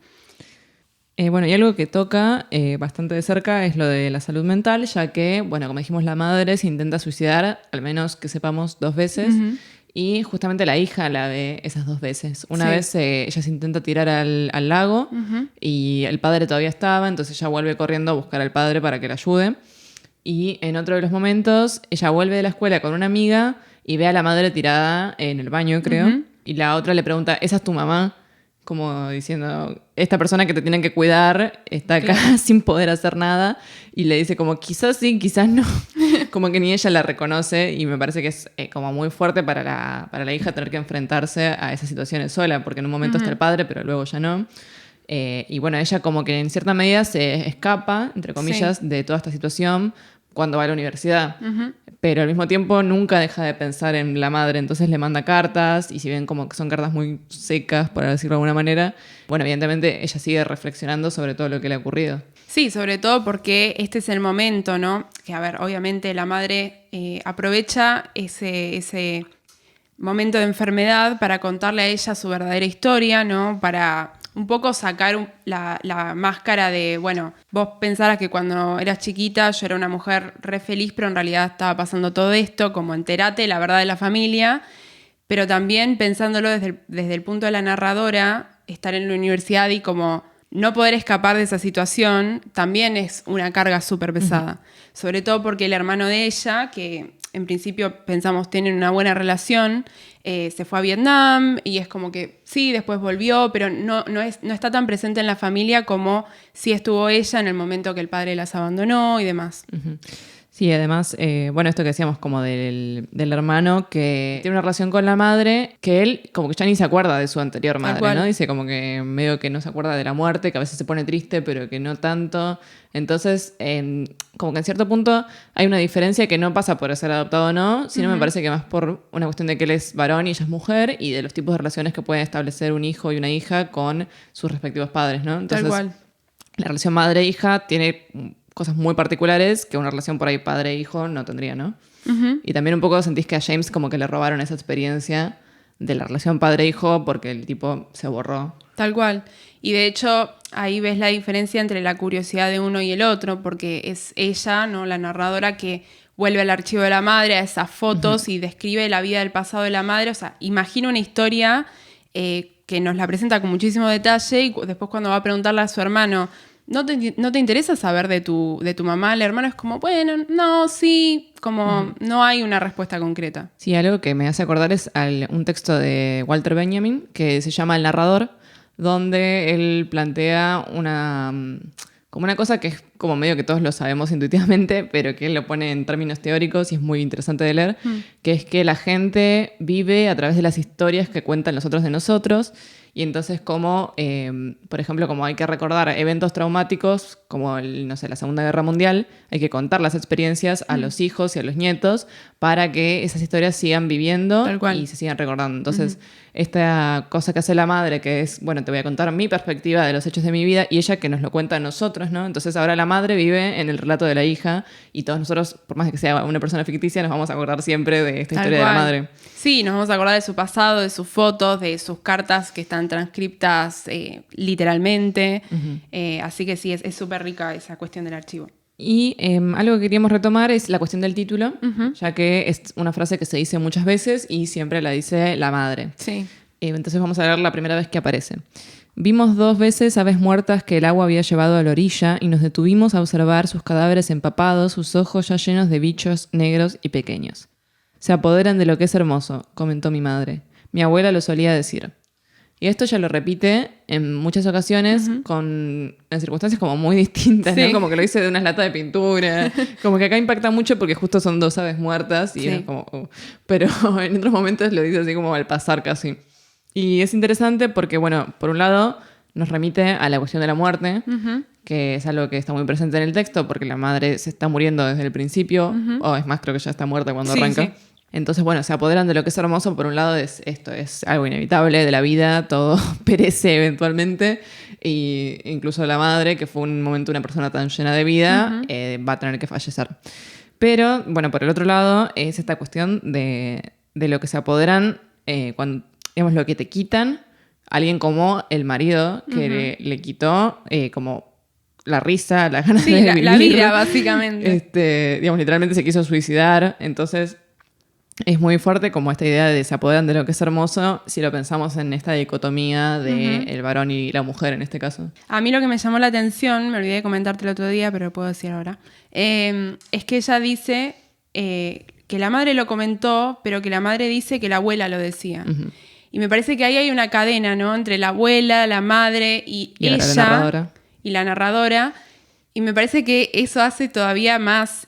Bueno, y algo que toca bastante de cerca es lo de la salud mental, ya que, bueno, como dijimos, la madre se intenta suicidar, al menos que sepamos 2 veces, y justamente la hija la ve esas 2 veces. Una vez ella se intenta tirar al lago y el padre todavía estaba, entonces ella vuelve corriendo a buscar al padre para que la ayude. Y en otro de los momentos, ella vuelve de la escuela con una amiga y ve a la madre tirada en el baño, creo, y la otra le pregunta, ¿esa es tu mamá? Como diciendo, esta persona que te tienen que cuidar está acá sin poder hacer nada. Y le dice como, quizás sí, quizás no. Como que ni ella la reconoce. Y me parece que es como muy fuerte para la hija tener que enfrentarse a esas situaciones sola. Porque en un momento está el padre, pero luego ya no. Y bueno, ella como que en cierta medida se escapa, entre comillas, de toda esta situación cuando va a la universidad. Pero al mismo tiempo nunca deja de pensar en la madre, entonces le manda cartas, y si bien como que son cartas muy secas, por decirlo de alguna manera, bueno, evidentemente ella sigue reflexionando sobre todo lo que le ha ocurrido. Sí, sobre todo porque este es el momento, ¿no? Que, a ver, obviamente la madre aprovecha ese momento de enfermedad para contarle a ella su verdadera historia, ¿no? Para un poco sacar la máscara de, bueno, vos pensaras que cuando eras chiquita yo era una mujer re feliz, pero en realidad estaba pasando todo esto, como enterate la verdad de la familia, pero también pensándolo desde el punto de la narradora, estar en la universidad y como no poder escapar de esa situación también es una carga súper pesada. Sobre todo porque el hermano de ella, que en principio pensamos tienen una buena relación, se fue a Vietnam y es como que sí, después volvió, pero no está tan presente en la familia como sí estuvo ella en el momento que el padre las abandonó y demás. Uh-huh. Sí, además, bueno, esto que decíamos como del hermano que tiene una relación con la madre, que él como que ya ni se acuerda de su anterior madre, ¿no? Dice como que medio que no se acuerda de la muerte, que a veces se pone triste, pero que no tanto. Entonces, como que en cierto punto hay una diferencia que no pasa por ser adoptado o no, sino me parece que más por una cuestión de que él es varón y ella es mujer y de los tipos de relaciones que puede establecer un hijo y una hija con sus respectivos padres, ¿no? Entonces, tal cual. La relación madre-hija tiene cosas muy particulares que una relación por ahí padre-hijo no tendría, ¿no? Uh-huh. Y también un poco sentís que a James como que le robaron esa experiencia de la relación padre-hijo porque el tipo se borró. Tal cual. Y de hecho ahí ves la diferencia entre la curiosidad de uno y el otro, porque es ella, ¿no?, la narradora, que vuelve al archivo de la madre, a esas fotos, uh-huh, y describe la vida del pasado de la madre. O sea, imagina una historia que nos la presenta con muchísimo detalle y después cuando va a preguntarle a su hermano, ¿No te interesa saber de tu mamá? El hermano es como, bueno, no, sí, como no hay una respuesta concreta. Sí, algo que me hace acordar es un texto de Walter Benjamin que se llama El narrador, donde él plantea como una cosa que es como medio que todos lo sabemos intuitivamente, pero que él lo pone en términos teóricos y es muy interesante de leer, que es que la gente vive a través de las historias que cuentan los otros de nosotros. Y entonces como, por ejemplo, como hay que recordar eventos traumáticos, como la Segunda Guerra Mundial, hay que contar las experiencias a los hijos y a los nietos para que esas historias sigan viviendo y se sigan recordando. Entonces, esta cosa que hace la madre, que es, bueno, te voy a contar mi perspectiva de los hechos de mi vida, y ella que nos lo cuenta a nosotros, ¿no? Entonces ahora la madre vive en el relato de la hija y todos nosotros, por más que sea una persona ficticia, nos vamos a acordar siempre de esta historia de la madre. Sí, nos vamos a acordar de su pasado, de sus fotos, de sus cartas que están transcriptas literalmente. Uh-huh. Así que sí, es súper rica esa cuestión del archivo. Y algo que queríamos retomar es la cuestión del título, uh-huh, ya que es una frase que se dice muchas veces y siempre la dice la madre. Sí. Entonces vamos a ver la primera vez que aparece. Vimos 2 veces aves muertas que el agua había llevado a la orilla y nos detuvimos a observar sus cadáveres empapados, sus ojos ya llenos de bichos negros y pequeños. Se apoderan de lo que es hermoso, comentó mi madre. Mi abuela lo solía decir. Y esto ya lo repite en muchas ocasiones, uh-huh, en circunstancias como muy distintas, sí, ¿no? Como que lo dice de unas latas de pintura. Como que acá impacta mucho porque justo son 2 aves muertas. Y sí, es como, pero en otros momentos lo dice así como al pasar casi. Y es interesante porque, bueno, por un lado nos remite a la cuestión de la muerte, uh-huh, que es algo que está muy presente en el texto porque la madre se está muriendo desde el principio, uh-huh, o es más, creo que ya está muerta cuando arranca. Sí. Entonces, bueno, se apoderan de lo que es hermoso. Por un lado es esto, es algo inevitable de la vida, todo perece eventualmente, y incluso la madre, que fue un momento una persona tan llena de vida, uh-huh, va a tener que fallecer. Pero, bueno, por el otro lado es esta cuestión de lo que se apoderan cuando, digamos, lo que te quitan, alguien como el marido que, uh-huh, le quitó como la risa, las ganas de vivir. La vida, básicamente. Digamos, literalmente se quiso suicidar. Entonces es muy fuerte como esta idea de se apoderan de lo que es hermoso si lo pensamos en esta dicotomía de el varón y la mujer en este caso. A mí lo que me llamó la atención, me olvidé de comentarte el otro día, pero lo puedo decir ahora, es que ella dice que la madre lo comentó, pero que la madre dice que la abuela lo decía. Uh-huh. Y me parece que ahí hay una cadena, ¿no?, entre la abuela, la madre y ella y la narradora. Y me parece que eso hace todavía más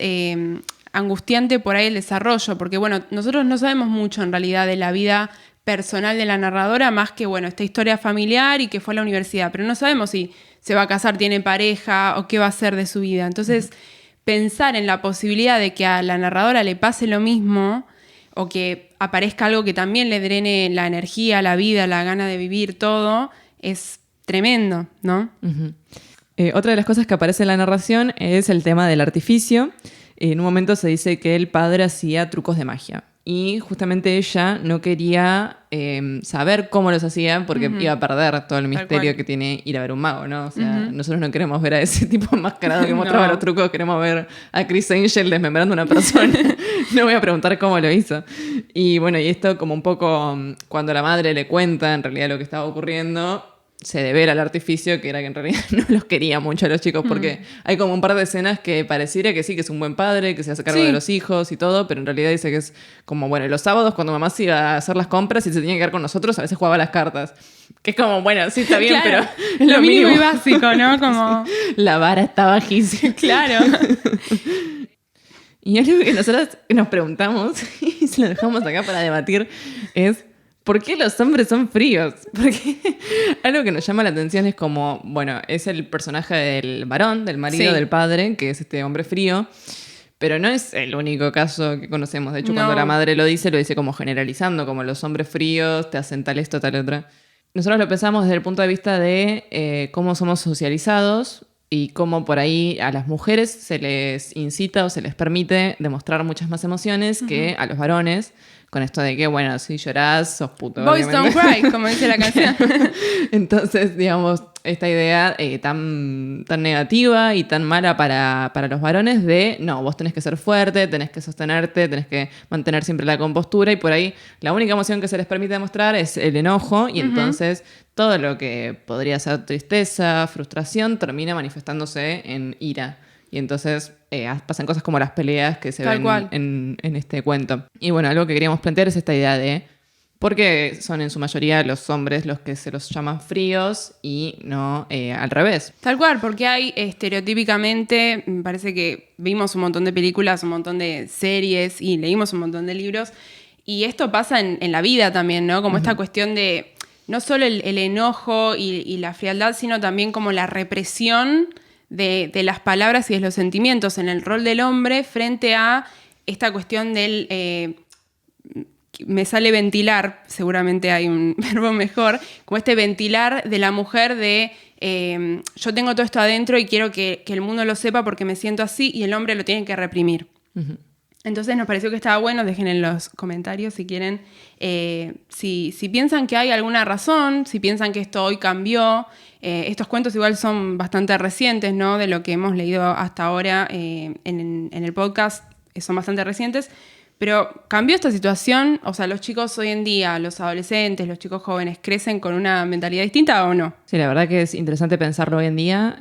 angustiante por ahí el desarrollo, porque bueno, nosotros no sabemos mucho en realidad de la vida personal de la narradora, más que bueno, esta historia familiar y que fue a la universidad, pero no sabemos si se va a casar, tiene pareja o qué va a hacer de su vida. Entonces, pensar en la posibilidad de que a la narradora le pase lo mismo o que aparezca algo que también le drene la energía, la vida, la gana de vivir, todo, es tremendo, ¿no? Uh-huh. Otra de las cosas que aparece en la narración es el tema del artificio. En un momento se dice que el padre hacía trucos de magia. y justamente ella no quería saber cómo los hacía porque iba a perder todo el misterio que tiene ir a ver un mago, ¿no? O sea, nosotros no queremos ver a ese tipo enmascarado que mostraba los trucos, queremos ver a Chris Angel desmembrando a una persona. No voy a preguntar cómo lo hizo. Y bueno, y esto como un poco cuando la madre le cuenta en realidad lo que estaba ocurriendo, se devela el artificio, que era que en realidad no los quería mucho a los chicos, porque hay como un par de escenas que pareciera que sí, que es un buen padre, que se hace cargo de los hijos y todo, pero en realidad dice que es como, bueno, los sábados cuando mamá se iba a hacer las compras y se tenía que quedar con nosotros, a veces jugaba a las cartas. Que es como, bueno, sí está bien, claro, pero es lo mínimo y básico, ¿no? Como... Sí, la vara está bajísima. Claro. Y algo que nosotros nos preguntamos, y se lo dejamos acá para debatir, es ¿por qué los hombres son fríos? Porque algo que nos llama la atención es como, bueno, es el personaje del varón, del marido del padre, que es este hombre frío, pero no es el único caso que conocemos. De hecho, cuando la madre lo dice como generalizando, como los hombres fríos te hacen tal esto, tal otra. Nosotros lo pensamos desde el punto de vista de cómo somos socializados y cómo por ahí a las mujeres se les incita o se les permite demostrar muchas más emociones que a los varones, con esto de que, bueno, si llorás, sos puto. Boys don't cry, como dice la canción. Entonces, digamos, esta idea tan negativa y tan mala para los varones de, no, vos tenés que ser fuerte, tenés que sostenerte, tenés que mantener siempre la compostura, y por ahí la única emoción que se les permite demostrar es el enojo, y entonces todo lo que podría ser tristeza, frustración, termina manifestándose en ira. Y entonces pasan cosas como las peleas que se ven en este cuento. Y bueno, algo que queríamos plantear es esta idea de por qué son en su mayoría los hombres los que se los llaman fríos y no al revés. Tal cual, porque hay estereotípicamente, me parece que vimos un montón de películas, un montón de series y leímos un montón de libros, y esto pasa en la vida también, ¿no? Como esta cuestión de no solo el enojo y la frialdad, sino también como la represión de las palabras y de los sentimientos en el rol del hombre frente a esta cuestión del... me sale ventilar, seguramente hay un verbo mejor, como este ventilar de la mujer de yo tengo todo esto adentro y quiero que el mundo lo sepa porque me siento así, y el hombre lo tiene que reprimir. Entonces nos pareció que estaba bueno, dejen en los comentarios si quieren, si piensan que hay alguna razón, si piensan que esto hoy cambió. Estos cuentos igual son bastante recientes, ¿no? De lo que hemos leído hasta ahora en el podcast, son bastante recientes. Pero ¿cambió esta situación? O sea, ¿los chicos hoy en día, los adolescentes, los chicos jóvenes, crecen con una mentalidad distinta o no? Sí, la verdad que es interesante pensarlo hoy en día.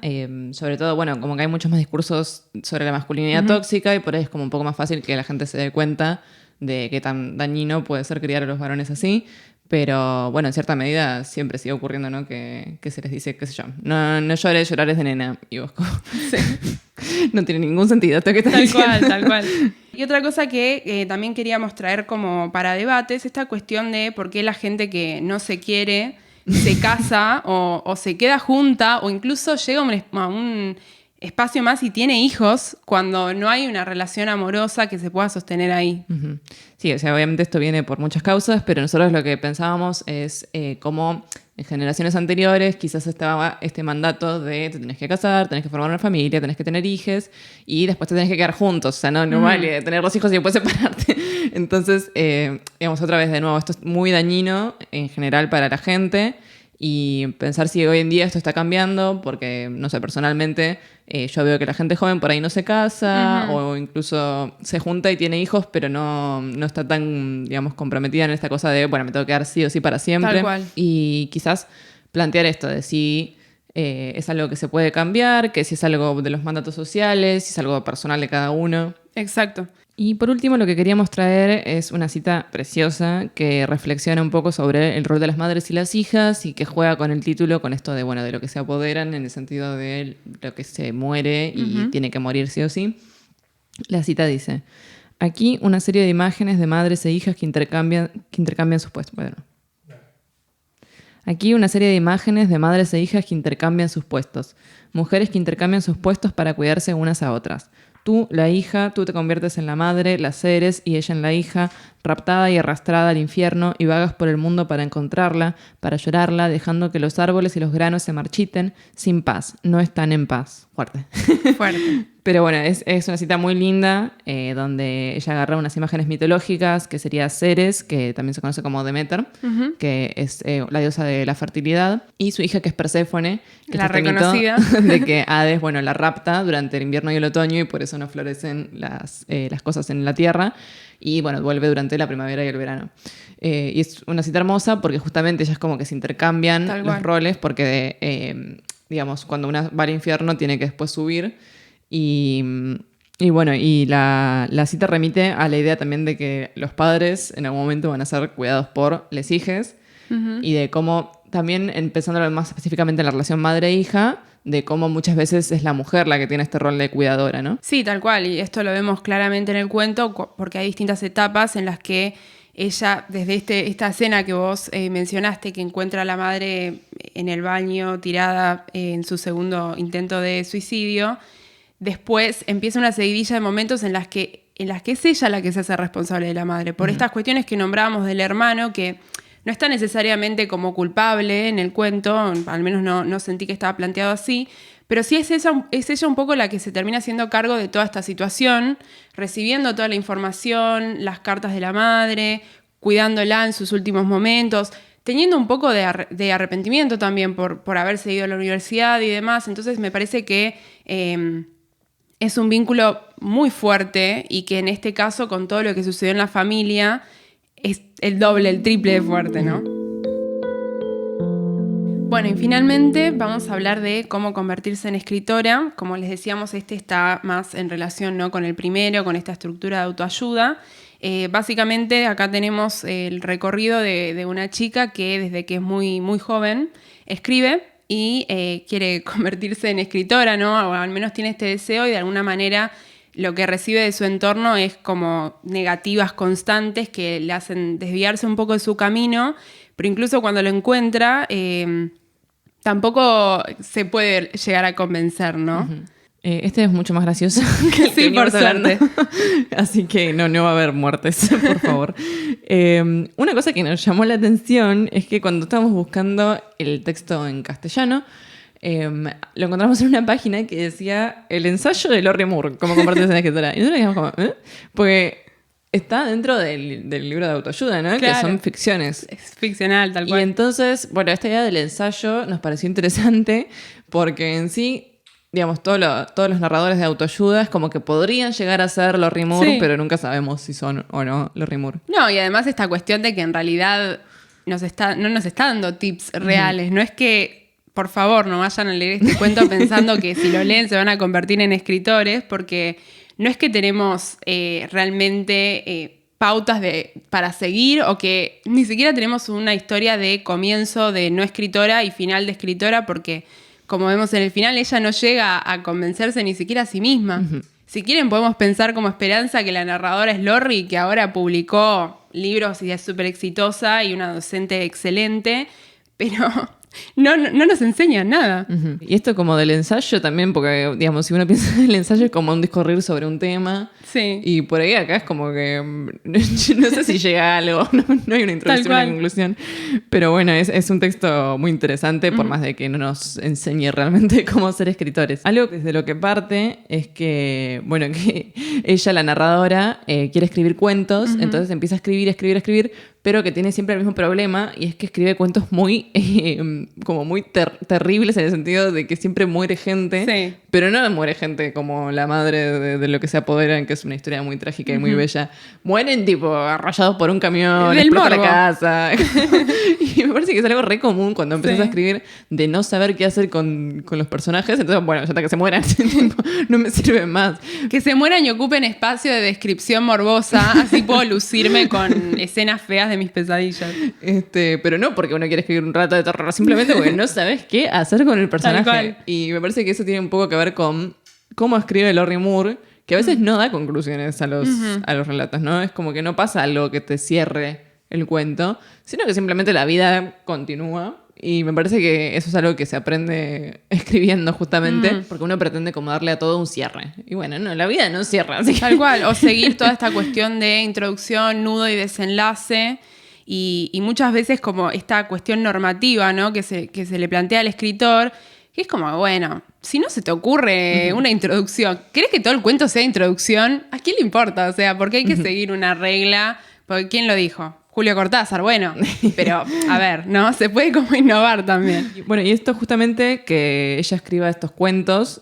Sobre todo, bueno, como que hay muchos más discursos sobre la masculinidad tóxica, y por ahí es como un poco más fácil que la gente se dé cuenta de qué tan dañino puede ser criar a los varones así. Pero bueno, en cierta medida siempre sigue ocurriendo, ¿no? Que se les dice, qué sé yo, no llores, llorar es de nena. Y vos como... Sí. No tiene ningún sentido esto que estás diciendo. Tal cual. Y otra cosa que también queríamos traer como para debate es esta cuestión de por qué la gente que no se quiere se casa o se queda junta, o incluso llega a un espacio más y tiene hijos cuando no hay una relación amorosa que se pueda sostener ahí. Sí, o sea, obviamente esto viene por muchas causas, pero nosotros lo que pensábamos es cómo en generaciones anteriores quizás estaba este mandato de te tenés que casar, tenés que formar una familia, tenés que tener hijos y después te tenés que quedar juntos. O sea, no es normal tener 2 hijos y después separarte. Entonces, digamos, otra vez de nuevo, esto es muy dañino en general para la gente. Y pensar si hoy en día esto está cambiando, porque, no sé, personalmente yo veo que la gente joven por ahí no se casa o incluso se junta y tiene hijos, pero no está tan, digamos, comprometida en esta cosa de, bueno, me tengo que quedar sí o sí para siempre. Tal cual. Y quizás plantear esto de si es algo que se puede cambiar, que si es algo de los mandatos sociales, si es algo personal de cada uno. Exacto. Y por último, lo que queríamos traer es una cita preciosa que reflexiona un poco sobre el rol de las madres y las hijas, y que juega con el título, con esto de, bueno, de lo que se apoderan, en el sentido de lo que se muere y tiene que morir sí o sí. La cita dice: aquí una serie de imágenes de madres e hijas que intercambian sus puestos. Bueno. Aquí una serie de imágenes de madres e hijas que intercambian sus puestos. Mujeres que intercambian sus puestos para cuidarse unas a otras. Tú, la hija, tú te conviertes en la madre, la eres, y ella en la hija, raptada y arrastrada al infierno, y vagas por el mundo para encontrarla, para llorarla, dejando que los árboles y los granos se marchiten, sin paz, no están en paz. Fuerte. Pero bueno, es una cita muy linda, donde ella agarra unas imágenes mitológicas, que sería Ceres, que también se conoce como Demeter, que es la diosa de la fertilidad, y su hija, que es Perséfone, que la es este mito reconocida. de que Hades, bueno, la rapta durante el invierno y el otoño, y por eso no florecen las cosas en la tierra, y bueno, vuelve durante la primavera y el verano. Y es una cita hermosa porque justamente ellas como que se intercambian los roles, porque digamos, cuando una va al infierno tiene que después subir. Y bueno, y la cita remite a la idea también de que los padres en algún momento van a ser cuidados por les hijes, y de cómo, también empezando más específicamente en la relación madre-hija, de cómo muchas veces es la mujer la que tiene este rol de cuidadora, ¿no? Sí, tal cual, y esto lo vemos claramente en el cuento porque hay distintas etapas en las que ella, desde esta escena que vos mencionaste, que encuentra a la madre en el baño tirada en su segundo intento de suicidio, después empieza una seguidilla de momentos en las que es ella la que se hace responsable de la madre, por estas cuestiones que nombrábamos del hermano, que no está necesariamente como culpable en el cuento, al menos no sentí que estaba planteado así, pero sí es ella un poco la que se termina haciendo cargo de toda esta situación, recibiendo toda la información, las cartas de la madre, cuidándola en sus últimos momentos, teniendo un poco de arrepentimiento también por haberse ido a la universidad y demás. Entonces me parece que es un vínculo muy fuerte y que en este caso, con todo lo que sucedió en la familia, es el doble, el triple de fuerte, ¿no? Bueno, y finalmente vamos a hablar de cómo convertirse en escritora. Como les decíamos, este está más en relación, ¿no?, con el primero, con esta estructura de autoayuda. Básicamente acá tenemos el recorrido de una chica que desde que es muy, muy joven escribe y quiere convertirse en escritora, ¿no? O al menos tiene este deseo, y de alguna manera lo que recibe de su entorno es como negativas constantes que le hacen desviarse un poco de su camino, pero incluso cuando lo encuentra, tampoco se puede llegar a convencer, ¿no? Uh-huh. Este es mucho más gracioso que el sí, que por suerte. Así que no va a haber muertes, por favor. Una cosa que nos llamó la atención es que cuando estábamos buscando el texto en castellano, lo encontramos en una página que decía el ensayo de Lorrie Moore, cómo convertirse en escritora. Y nosotros quedamos como, porque está dentro del libro de autoayuda, ¿no? Claro. Que son ficciones. Es ficcional, tal cual. Y entonces, bueno, esta idea del ensayo nos pareció interesante porque en sí, digamos, todos los narradores de autoayuda es como que podrían llegar a ser Lorrie Moore, sí, pero nunca sabemos si son o no Lorrie Moore. No, y además esta cuestión de que en realidad no nos está dando tips reales. No es que, por favor, no vayan a leer este cuento pensando que si lo leen se van a convertir en escritores, porque no es que tenemos realmente pautas para seguir, o que ni siquiera tenemos una historia de comienzo de no escritora y final de escritora, porque como vemos en el final, ella no llega a convencerse ni siquiera a sí misma. Uh-huh. Si quieren, podemos pensar como esperanza que la narradora es Lorrie, que ahora publicó libros y es súper exitosa y una docente excelente, pero no nos enseña nada. Uh-huh. Y esto como del ensayo también, porque, digamos, si uno piensa en el ensayo es como un discurrir sobre un tema. Sí. Y por ahí acá es como que no sé si llega a algo, no hay una introducción, una conclusión. Pero bueno, es un texto muy interesante, por más de que no nos enseñe realmente cómo ser escritores. Algo desde lo que parte es que, bueno, que ella, la narradora, quiere escribir cuentos, entonces empieza a escribir, pero que tiene siempre el mismo problema, y es que escribe cuentos muy como muy terribles, en el sentido de que siempre muere gente, sí, pero no muere gente como la madre de lo que se apodera, que es una historia muy trágica y muy bella. Mueren tipo arrollados por un camión, explota la casa. Y me parece que es algo re común cuando empiezas a escribir, de no saber qué hacer con los personajes. Entonces, bueno, ya hasta que se mueran, no me sirven más. Que se mueran y ocupen espacio de descripción morbosa, así puedo lucirme con escenas feas de mis pesadillas. Pero no porque uno quiere escribir un relato de terror, simplemente porque no sabes qué hacer con el personaje. Y me parece que eso tiene un poco que ver con cómo escribe Lorrie Moore, que a veces no da conclusiones a los relatos, ¿no? Es como que no pasa algo que te cierre el cuento, sino que simplemente la vida continúa. Y me parece que eso es algo que se aprende escribiendo justamente, porque uno pretende como darle a todo un cierre. Y bueno, no, la vida no cierra. Así Tal cual, o seguir toda esta cuestión de introducción, nudo y desenlace. Y muchas veces como esta cuestión normativa, ¿no?, que se le plantea al escritor, Y es como, bueno, si no se te ocurre una introducción, ¿querés que todo el cuento sea introducción? ¿A quién le importa? O sea, ¿por qué hay que seguir una regla? Porque ¿quién lo dijo? Julio Cortázar, bueno, pero a ver, ¿no? Se puede como innovar también. Bueno, y esto justamente que ella escriba estos cuentos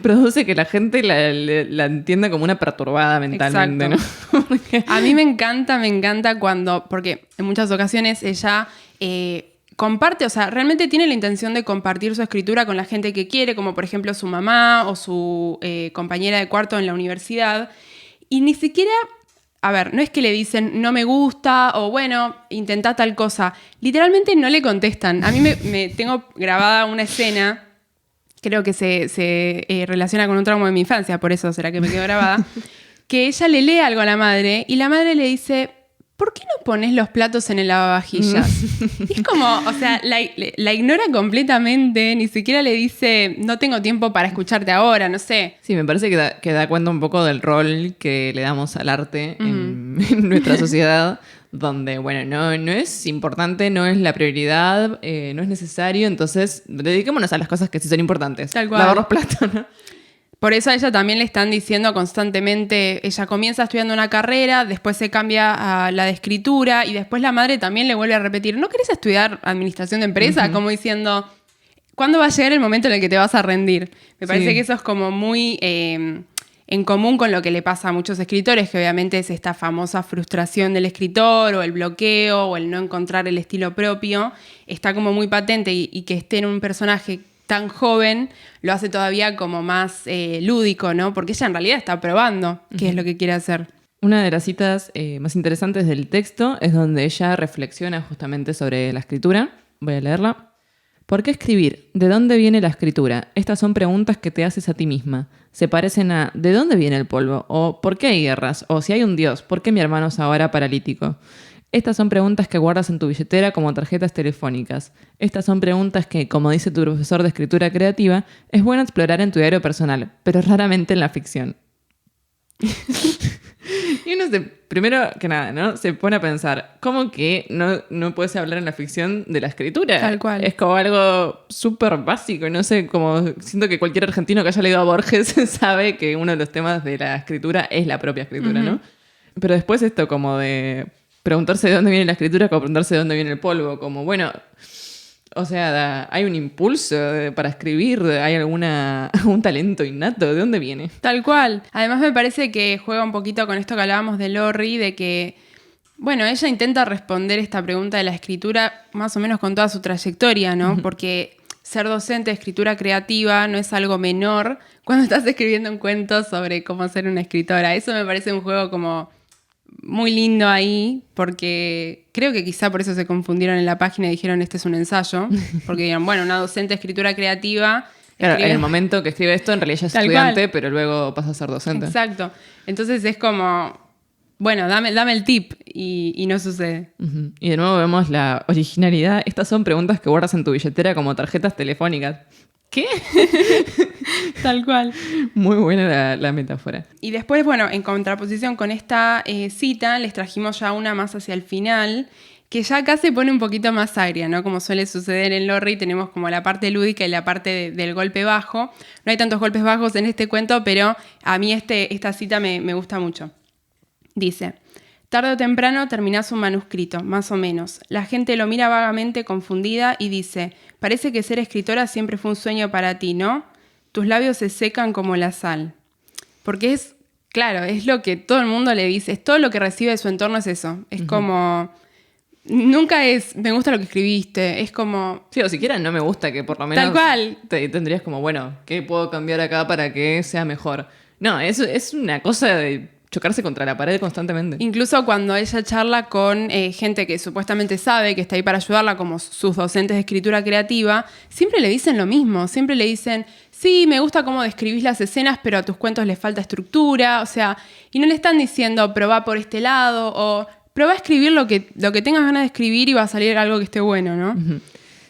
produce que la gente la entienda como una perturbada mentalmente, Exacto. ¿no? Porque- A mí me encanta cuando, porque en muchas ocasiones ella comparte, o sea, realmente tiene la intención de compartir su escritura con la gente que quiere, como por ejemplo su mamá o su compañera de cuarto en la universidad, y ni siquiera... A ver, no es que le dicen no me gusta o bueno, intentá tal cosa. Literalmente no le contestan. A mí me tengo grabada una escena, creo que se relaciona con un trauma de mi infancia, por eso será que me quedó grabada, que ella le lee algo a la madre y la madre le dice, ¿por qué no pones los platos en el lavavajillas? Y es como, o sea, la ignora completamente, ni siquiera le dice, no tengo tiempo para escucharte ahora, no sé. Sí, me parece que da cuenta un poco del rol que le damos al arte en nuestra sociedad, donde, bueno, no es importante, no es la prioridad, no es necesario, entonces dediquémonos a las cosas que sí son importantes. Tal cual. Lavar los platos, ¿no? Por eso a ella también le están diciendo constantemente, ella comienza estudiando una carrera, después se cambia a la de escritura y después la madre también le vuelve a repetir, ¿no querés estudiar administración de empresa? Como diciendo, ¿cuándo va a llegar el momento en el que te vas a rendir? Me parece que eso es como muy en común con lo que le pasa a muchos escritores, que obviamente es esta famosa frustración del escritor o el bloqueo o el no encontrar el estilo propio. Está como muy patente y que esté en un personaje tan joven lo hace todavía como más lúdico, ¿no? Porque ella en realidad está probando qué es lo que quiere hacer. Una de las citas más interesantes del texto es donde ella reflexiona justamente sobre la escritura. Voy a leerla. ¿Por qué escribir? ¿De dónde viene la escritura? Estas son preguntas que te haces a ti misma. Se parecen a ¿de dónde viene el polvo? O ¿por qué hay guerras? O si hay un Dios, ¿por qué mi hermano es ahora paralítico? Estas son preguntas que guardas en tu billetera como tarjetas telefónicas. Estas son preguntas que, como dice tu profesor de escritura creativa, es bueno explorar en tu diario personal, pero raramente en la ficción. Y uno primero que nada, ¿no? Se pone a pensar, ¿cómo que no puedes hablar en la ficción de la escritura? Tal cual. Es como algo súper básico, no sé, como siento que cualquier argentino que haya leído a Borges sabe que uno de los temas de la escritura es la propia escritura, ¿no? Pero después esto como de preguntarse de dónde viene la escritura, como preguntarse de dónde viene el polvo, como bueno... O sea, hay un impulso para escribir, hay un talento innato, ¿de dónde viene? Tal cual. Además me parece que juega un poquito con esto que hablábamos de Lorri, de que, bueno, ella intenta responder esta pregunta de la escritura más o menos con toda su trayectoria, ¿no? Porque ser docente de escritura creativa no es algo menor cuando estás escribiendo un cuento sobre cómo ser una escritora. Eso me parece un juego como muy lindo ahí, porque creo que quizá por eso se confundieron en la página y dijeron este es un ensayo, porque dijeron, bueno, una docente de escritura creativa... Claro, en el momento que escribe esto, en realidad ya es estudiante, pero luego pasa a ser docente. Exacto. Entonces es como, bueno, dame el tip y no sucede. Uh-huh. Y de nuevo vemos la originalidad. Estas son preguntas que guardas en tu billetera como tarjetas telefónicas. ¿Qué? Tal cual. Muy buena la metáfora. Y después, bueno, en contraposición con esta cita, les trajimos ya una más hacia el final, que ya acá se pone un poquito más agria, ¿no? Como suele suceder en Lorri, tenemos como la parte lúdica y la parte del golpe bajo. No hay tantos golpes bajos en este cuento, pero a mí esta cita me gusta mucho. Dice, tarde o temprano terminás un manuscrito, más o menos. La gente lo mira vagamente confundida y dice, parece que ser escritora siempre fue un sueño para ti, ¿no? Tus labios se secan como la sal. Porque es, claro, es lo que todo el mundo le dice, es todo lo que recibe de su entorno es eso. Es como, nunca es, me gusta lo que escribiste, es como... Sí, o siquiera no me gusta, que por lo menos... Tal cual. Tendrías como, bueno, ¿qué puedo cambiar acá para que sea mejor? No, es una cosa de chocarse contra la pared constantemente. Incluso cuando ella charla con gente que supuestamente sabe que está ahí para ayudarla, como sus docentes de escritura creativa, siempre le dicen lo mismo, siempre le dicen, sí, me gusta cómo describís las escenas, pero a tus cuentos les falta estructura, o sea, y no le están diciendo, probá por este lado, o probá a escribir lo que tengas ganas de escribir y va a salir algo que esté bueno, ¿no? Uh-huh.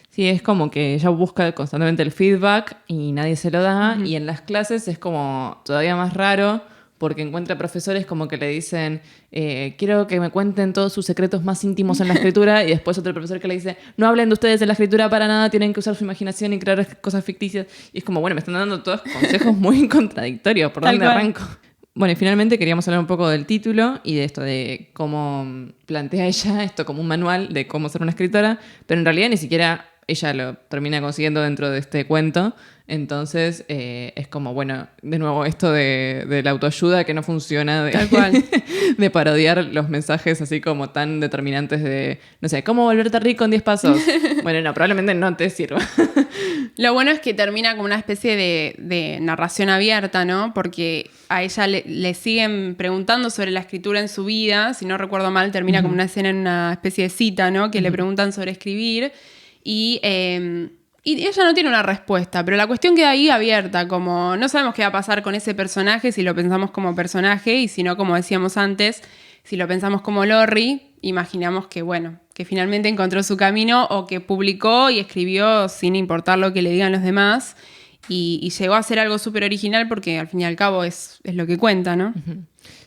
Sí, es como que ella busca constantemente el feedback y nadie se lo da, y en las clases es como todavía más raro, porque encuentra profesores como que le dicen, quiero que me cuenten todos sus secretos más íntimos en la escritura, y después otro profesor que le dice, no hablen de ustedes en la escritura para nada, tienen que usar su imaginación y crear cosas ficticias. Y es como, bueno, me están dando todos consejos muy contradictorios, ¿por dónde arranco? Bueno, y finalmente queríamos hablar un poco del título y de esto de cómo plantea ella esto como un manual de cómo ser una escritora, pero en realidad ni siquiera ella lo termina consiguiendo dentro de este cuento. Entonces es como, bueno, de nuevo esto de la autoayuda que no funciona, Tal cual. de parodiar los mensajes así como tan determinantes de, no sé, ¿cómo volverte rico en 10 pasos? Bueno, no, probablemente no te sirva. Lo bueno es que termina como una especie de narración abierta, ¿no? Porque a ella le siguen preguntando sobre la escritura en su vida. Si no recuerdo mal, termina como una escena en una especie de cita, ¿no? Que le preguntan sobre escribir y ella no tiene una respuesta, pero la cuestión queda ahí abierta, como no sabemos qué va a pasar con ese personaje si lo pensamos como personaje y si no, como decíamos antes, si lo pensamos como Lorri, imaginamos que, bueno, que finalmente encontró su camino o que publicó y escribió sin importar lo que le digan los demás y llegó a ser algo súper original porque al fin y al cabo es lo que cuenta, ¿no?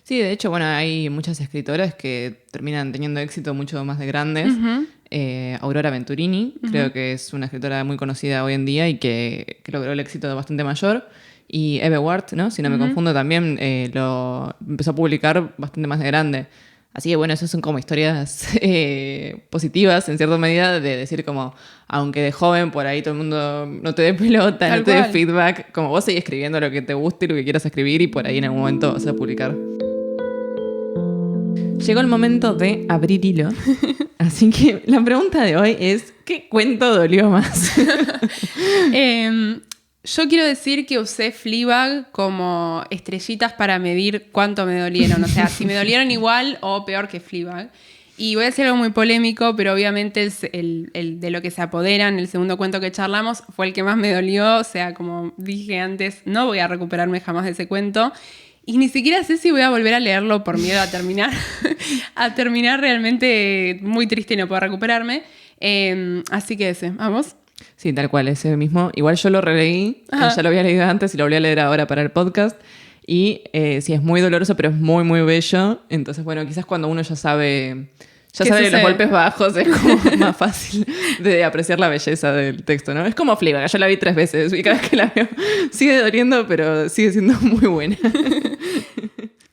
Sí, de hecho, bueno, hay muchas escritoras que terminan teniendo éxito mucho más de grandes. Aurora Venturini, creo que es una escritora muy conocida hoy en día y que logró el éxito bastante mayor. Y Eve Ward, ¿no? Si no me confundo, también lo empezó a publicar bastante más de grande. Así que bueno, esas son como historias positivas en cierta medida de decir como, aunque de joven por ahí todo el mundo no te dé pelota, Tal no te dé cual. feedback, como vos seguís escribiendo lo que te guste y lo que quieras escribir y por ahí en algún momento vas a publicar. Llegó el momento de abrir hilo. Así que la pregunta de hoy es, ¿qué cuento dolió más? Yo quiero decir que usé Fleabag como estrellitas para medir cuánto me dolieron. O sea, si me dolieron igual o peor que Fleabag. Y voy a decir algo muy polémico, pero obviamente el de lo que se apoderan, el segundo cuento que charlamos, fue el que más me dolió. O sea, como dije antes, no voy a recuperarme jamás de ese cuento. Y ni siquiera sé si voy a volver a leerlo por miedo a terminar. A terminar realmente muy triste y no poder recuperarme. Así que ese, ¿vamos? Sí, tal cual, ese mismo. Igual yo lo releí, ya lo había leído antes y lo volví a leer ahora para el podcast. Y sí, es muy doloroso, pero es muy, muy bello. Entonces, bueno, quizás cuando uno ya sabe los golpes bajos es como más fácil de apreciar la belleza del texto, ¿no? Es como Fleabag, yo la vi 3 veces y cada vez que la veo sigue doliendo, pero sigue siendo muy buena.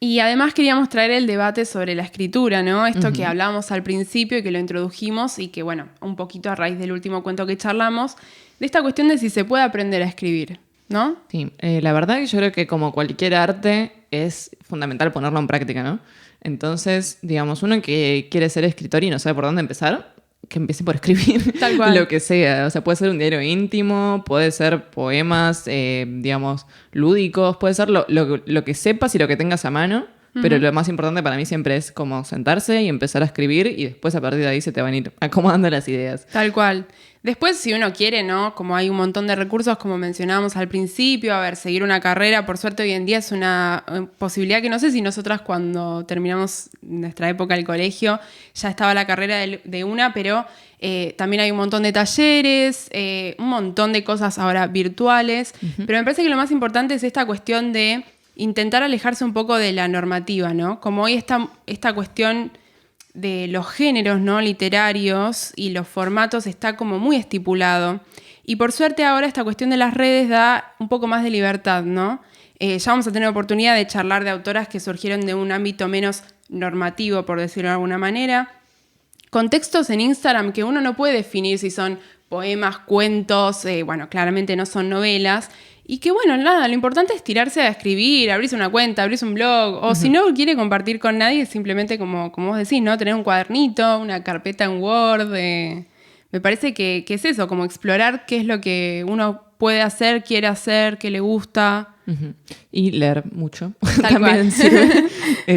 Y además queríamos traer el debate sobre la escritura, ¿no? Esto que hablábamos al principio y que lo introdujimos y que, bueno, un poquito a raíz del último cuento que charlamos, de esta cuestión de si se puede aprender a escribir, ¿no? Sí, la verdad que yo creo que como cualquier arte es fundamental ponerlo en práctica, ¿no? Entonces, digamos, uno que quiere ser escritor y no sabe por dónde empezar, que empiece por escribir Tal cual. lo que sea. O sea, puede ser un diario íntimo, puede ser poemas, digamos, lúdicos, puede ser lo que sepas y lo que tengas a mano. Pero lo más importante para mí siempre es como sentarse y empezar a escribir y después a partir de ahí se te van a ir acomodando las ideas. Tal cual. Después, si uno quiere, ¿no? Como hay un montón de recursos, como mencionábamos al principio, a ver, seguir una carrera, por suerte hoy en día es una posibilidad que no sé si nosotras cuando terminamos nuestra época del colegio ya estaba la carrera de una, pero también hay un montón de talleres, un montón de cosas ahora virtuales, pero me parece que lo más importante es esta cuestión de intentar alejarse un poco de la normativa, ¿no? Como hoy esta cuestión de los géneros, ¿no? Literarios y los formatos está como muy estipulado. Y por suerte ahora esta cuestión de las redes da un poco más de libertad, ¿no? Ya vamos a tener oportunidad de charlar de autoras que surgieron de un ámbito menos normativo, por decirlo de alguna manera. Con textos en Instagram que uno no puede definir si son poemas, cuentos, bueno, claramente no son novelas. Y que bueno, nada, lo importante es tirarse a escribir, abrirse una cuenta, abrirse un blog, o si no quiere compartir con nadie, simplemente como vos decís, ¿no? Tener un cuadernito, una carpeta en Word. Me parece que es eso, como explorar qué es lo que uno puede hacer, quiere hacer, qué le gusta. Y leer mucho. Tal también cual. sirve.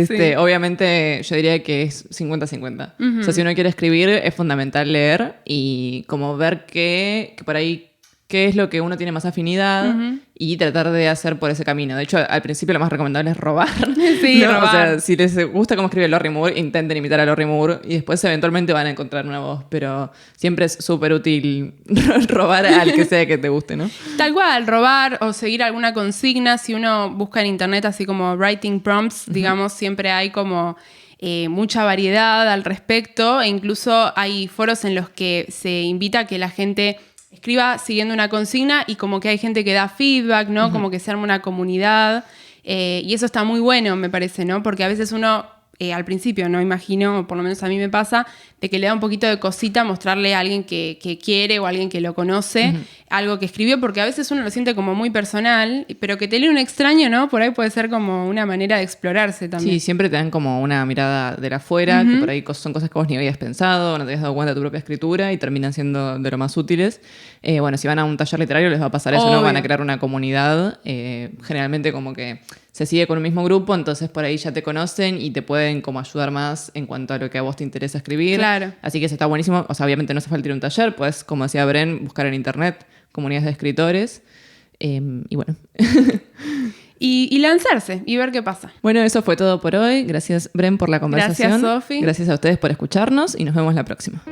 Sí. Obviamente yo diría que es 50-50. O sea, si uno quiere escribir es fundamental leer y como ver que por ahí qué es lo que uno tiene más afinidad y tratar de hacer por ese camino. De hecho, al principio lo más recomendable es robar. Sí, ¿no? robar. O sea, si les gusta cómo escribe Lorrie Moore, intenten imitar a Lorrie Moore y después eventualmente van a encontrar una voz. Pero siempre es súper útil robar al que sea que te guste, ¿no? Tal cual, robar o seguir alguna consigna. Si uno busca en internet así como writing prompts, digamos, siempre hay como mucha variedad al respecto. E incluso hay foros en los que se invita a que la gente escriba siguiendo una consigna y como que hay gente que da feedback, ¿no? Como que se arma una comunidad. Y eso está muy bueno, me parece, ¿no? Porque a veces uno, al principio, no imagino, o por lo menos a mí me pasa, de que le da un poquito de cosita mostrarle a alguien que quiere o a alguien que lo conoce algo que escribió, porque a veces uno lo siente como muy personal, pero que te lee un extraño, ¿no? Por ahí puede ser como una manera de explorarse también. Sí, siempre te dan como una mirada de la afuera, que por ahí son cosas que vos ni habías pensado, no te habías dado cuenta de tu propia escritura y terminan siendo de lo más útiles. Bueno, si van a un taller literario les va a pasar eso, ¿no? Van a crear una comunidad, generalmente como que se sigue con un mismo grupo, entonces por ahí ya te conocen y te pueden como ayudar más en cuanto a lo que a vos te interesa escribir. Claro. Así que eso está buenísimo. O sea, obviamente no hace falta ir a un taller, puedes, como decía Bren, buscar en internet comunidades de escritores. Y bueno. Y lanzarse y ver qué pasa. Bueno, eso fue todo por hoy. Gracias, Bren, por la conversación. Gracias, Sofi. Gracias a ustedes por escucharnos y nos vemos la próxima.